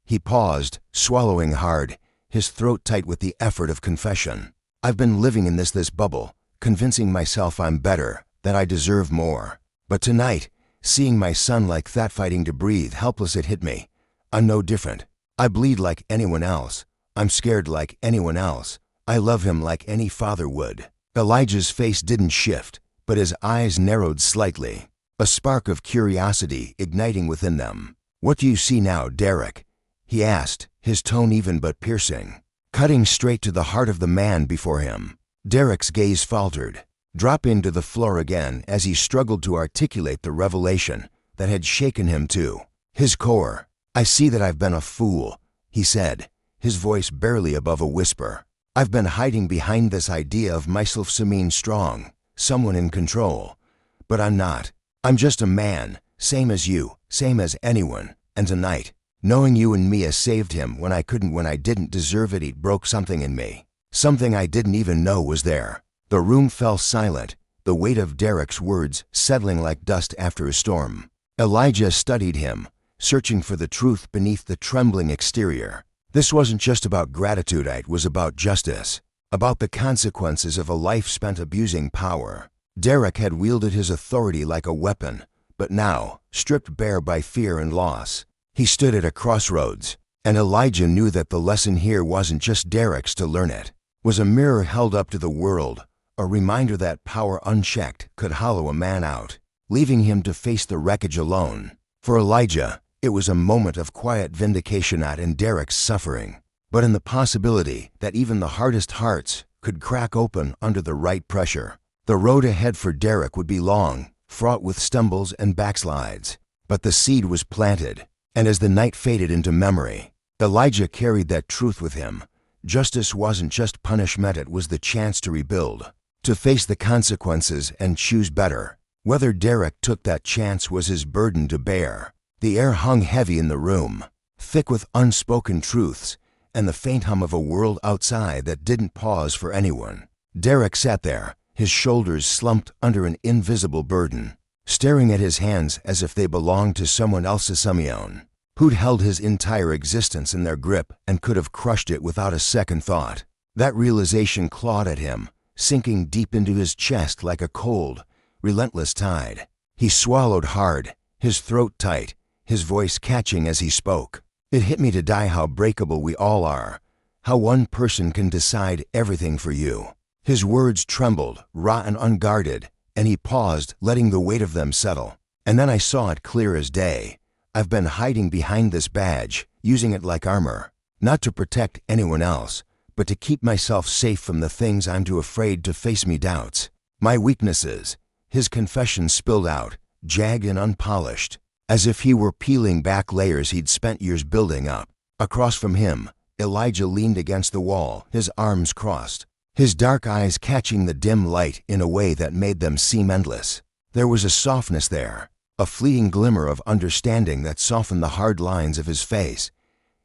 He paused, swallowing hard, his throat tight with the effort of confession. "I've been living in this bubble, convincing myself I'm better, that I deserve more. But tonight, seeing my son like that fighting to breathe helpless, it hit me. I'm no different. I bleed like anyone else. I'm scared like anyone else. I love him like any father would." Elijah's face didn't shift, but his eyes narrowed slightly, a spark of curiosity igniting within them. "What do you see now, Derek?" he asked, his tone even but piercing, cutting straight to the heart of the man before him. Derek's gaze faltered, dropping to the floor again as he struggled to articulate the revelation that had shaken him to his core. "I see that I've been a fool," he said, his voice barely above a whisper. "I've been hiding behind this idea of myself seeming strong, someone in control. But I'm not. I'm just a man, same as you, same as anyone. And tonight, knowing you and Mia saved him when I didn't deserve it, it broke something in me. Something I didn't even know was there." The room fell silent, the weight of Derek's words settling like dust after a storm. Elijah studied him, searching for the truth beneath the trembling exterior. This wasn't just about gratitude, it was about justice, about the consequences of a life spent abusing power. Derek had wielded his authority like a weapon, but now, stripped bare by fear and loss, he stood at a crossroads, and Elijah knew that the lesson here wasn't just Derek's to learn it, was a mirror held up to the world, a reminder that power unchecked could hollow a man out, leaving him to face the wreckage alone. For Elijah, it was a moment of quiet vindication not in Derek's suffering, but in the possibility that even the hardest hearts could crack open under the right pressure. The road ahead for Derek would be long, fraught with stumbles and backslides, but the seed was planted, and as the night faded into memory, Elijah carried that truth with him. Justice wasn't just punishment, it was the chance to rebuild, to face the consequences and choose better. Whether Derek took that chance was his burden to bear. The air hung heavy in the room, thick with unspoken truths and the faint hum of a world outside that didn't pause for anyone. Derek sat there, his shoulders slumped under an invisible burden, staring at his hands as if they belonged to someone else's, someone who'd held his entire existence in their grip and could have crushed it without a second thought. That realization clawed at him, sinking deep into his chest like a cold, relentless tide. He swallowed hard, his throat tight, his voice catching as he spoke. "It hit me to die how breakable we all are, how one person can decide everything for you." His words trembled, raw and unguarded, and he paused, letting the weight of them settle. "And then I saw it clear as day. I've been hiding behind this badge, using it like armor. Not to protect anyone else, but to keep myself safe from the things I'm too afraid to face me doubts. My weaknesses. His confession spilled out, jagged and unpolished, as if he were peeling back layers he'd spent years building up. Across from him, Elijah leaned against the wall, his arms crossed, his dark eyes catching the dim light in a way that made them seem endless. There was a softness there, a fleeting glimmer of understanding that softened the hard lines of his face.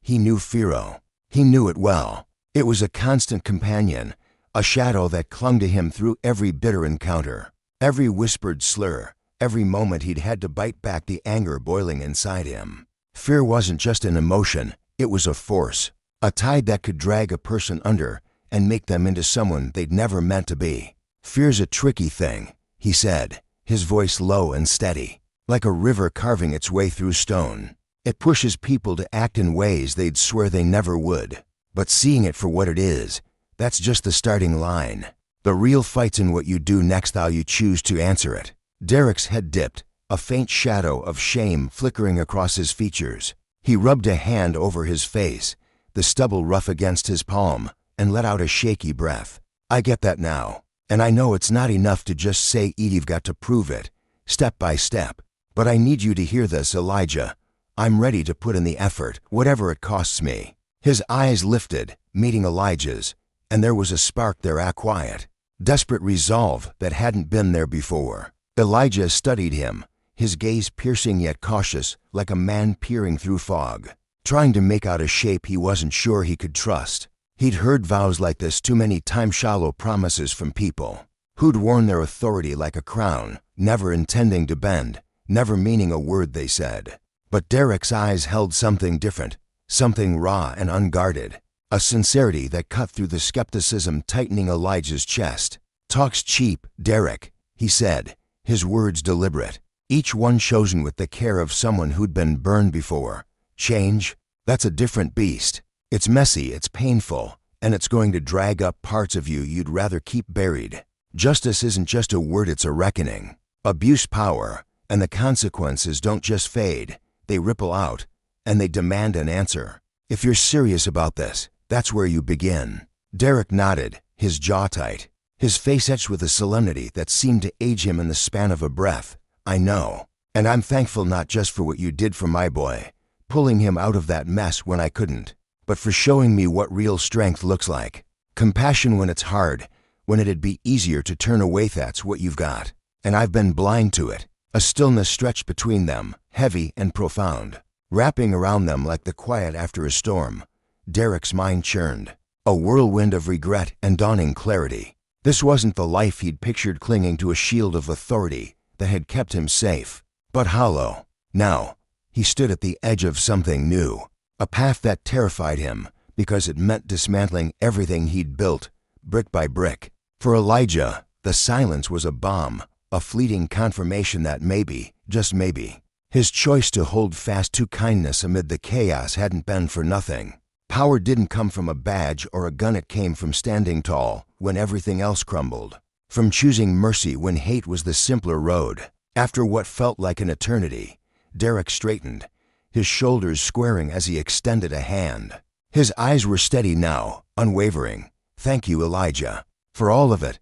He knew Pharaoh. He knew it well. It was a constant companion, a shadow that clung to him through every bitter encounter, every whispered slur, every moment he'd had to bite back the anger boiling inside him. Fear wasn't just an emotion, it was a force, a tide that could drag a person under and make them into someone they'd never meant to be. Fear's a tricky thing, he said, his voice low and steady, like a river carving its way through stone. It pushes people to act in ways they'd swear they never would. But seeing it for what it is, that's just the starting line. The real fight's in what you do next, how you choose to answer it. Derek's head dipped, a faint shadow of shame flickering across his features. He rubbed a hand over his face, the stubble rough against his palm, and let out a shaky breath. I get that now. And I know it's not enough to just say you've got to prove it, step by step. But I need you to hear this, Elijah. I'm ready to put in the effort, whatever it costs me. His eyes lifted, meeting Elijah's, and there was a spark there, a quiet, desperate resolve that hadn't been there before. Elijah studied him, his gaze piercing yet cautious, like a man peering through fog, trying to make out a shape he wasn't sure he could trust. He'd heard vows like this too many times, shallow promises from people who'd worn their authority like a crown, never intending to bend, never meaning a word they said. But Derek's eyes held something different, something raw and unguarded, a sincerity that cut through the skepticism tightening Elijah's chest. Talk's cheap, Derek, he said, his words deliberate, each one chosen with the care of someone who'd been burned before. Change? That's a different beast. It's messy, it's painful, and it's going to drag up parts of you you'd rather keep buried. Justice isn't just a word, it's a reckoning. Abuse power, and the consequences don't just fade, they ripple out, and they demand an answer. If you're serious about this, that's where you begin. Derek nodded, his jaw tight, his face etched with a solemnity that seemed to age him in the span of a breath. I know, and I'm thankful not just for what you did for my boy, pulling him out of that mess when I couldn't, but for showing me what real strength looks like. Compassion when it's hard, when it'd be easier to turn away. That's what you've got. And I've been blind to it. A stillness stretched between them, heavy and profound, wrapping around them like the quiet after a storm. Derek's mind churned, a whirlwind of regret and dawning clarity. This wasn't the life he'd pictured, clinging to a shield of authority that had kept him safe, but hollow. Now, he stood at the edge of something new, a path that terrified him because it meant dismantling everything he'd built, brick by brick. For Elijah, the silence was a bomb, a fleeting confirmation that maybe, just maybe, his choice to hold fast to kindness amid the chaos hadn't been for nothing. Power didn't come from a badge or a gun, it came from standing tall when everything else crumbled, from choosing mercy when hate was the simpler road. After what felt like an eternity, Derek straightened, his shoulders squaring as he extended a hand. His eyes were steady now, unwavering. Thank you, Elijah, for all of it.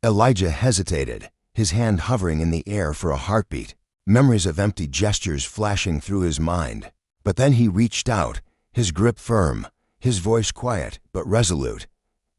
Elijah hesitated, his hand hovering in the air for a heartbeat, memories of empty gestures flashing through his mind. But then he reached out, his grip firm, his voice quiet but resolute.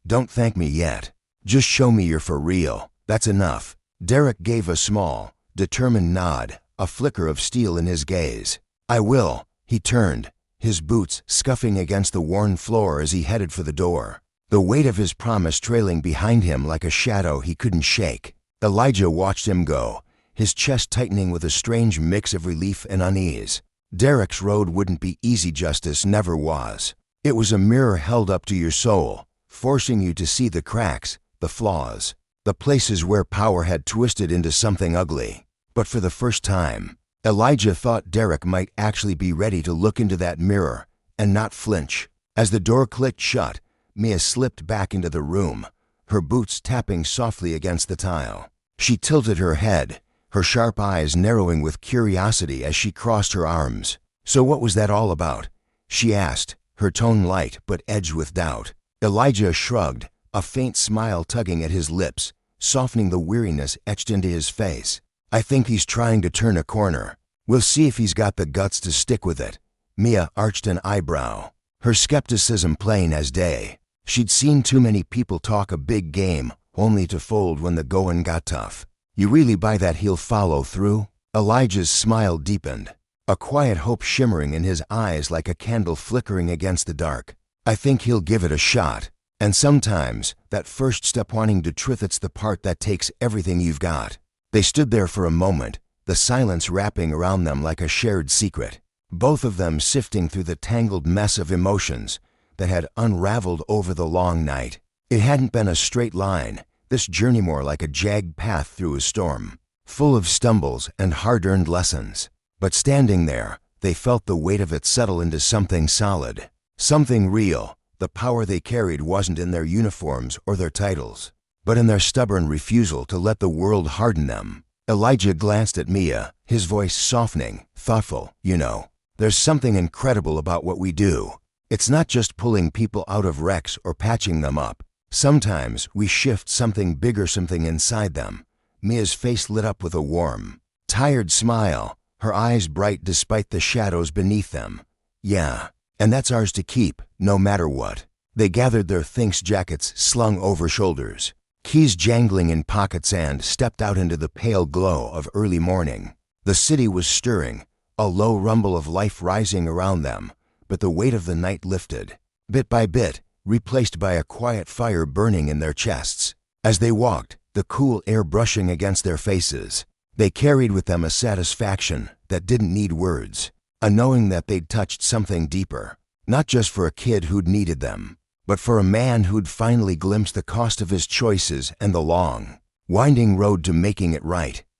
Don't thank me yet. Just show me you're for real. That's enough. Derek gave a small, determined nod, a flicker of steel in his gaze. I will. He turned, his boots scuffing against the worn floor as he headed for the door, the weight of his promise trailing behind him like a shadow he couldn't shake. Elijah watched him go, his chest tightening with a strange mix of relief and unease. Derek's road wouldn't be easy, justice never was. It was a mirror held up to your soul, forcing you to see the cracks, the flaws, the places where power had twisted into something ugly. But for the first time, Elijah thought Derek might actually be ready to look into that mirror and not flinch. As the door clicked shut, Mia slipped back into the room, her boots tapping softly against the tile. She tilted her head, her sharp eyes narrowing with curiosity as she crossed her arms. So what was that all about? She asked, her tone light but edged with doubt. Elijah shrugged, a faint smile tugging at his lips, softening the weariness etched into his face. I think he's trying to turn a corner. We'll see if he's got the guts to stick with it. Mia arched an eyebrow, her skepticism plain as day. She'd seen too many people talk a big game, only to fold when the going got tough. You really buy that he'll follow through? Elijah's smile deepened, a quiet hope shimmering in his eyes like a candle flickering against the dark. I think he'll give it a shot. And sometimes, that first step wanting to truth, it's the part that takes everything you've got. They stood there for a moment, the silence wrapping around them like a shared secret, both of them sifting through the tangled mess of emotions that had unraveled over the long night. It hadn't been a straight line, this journey more like a jagged path through a storm, full of stumbles and hard-earned lessons. But standing there, they felt the weight of it settle into something solid, something real. The power they carried wasn't in their uniforms or their titles, but in their stubborn refusal to let the world harden them. Elijah glanced at Mia, his voice softening, thoughtful. You know, there's something incredible about what we do. It's not just pulling people out of wrecks or patching them up. Sometimes we shift something bigger, something inside them. Mia's face lit up with a warm, tired smile, her eyes bright despite the shadows beneath them. Yeah. And that's ours to keep, no matter what. They gathered their thinks jackets slung over shoulders, keys jangling in pockets, and stepped out into the pale glow of early morning. The city was stirring, a low rumble of life rising around them, but the weight of the night lifted, bit by bit, replaced by a quiet fire burning in their chests. As they walked, the cool air brushing against their faces, they carried with them a satisfaction that didn't need words. A knowing that they'd touched something deeper, not just for a kid who'd needed them, but for a man who'd finally glimpsed the cost of his choices and the long, winding road to making it right.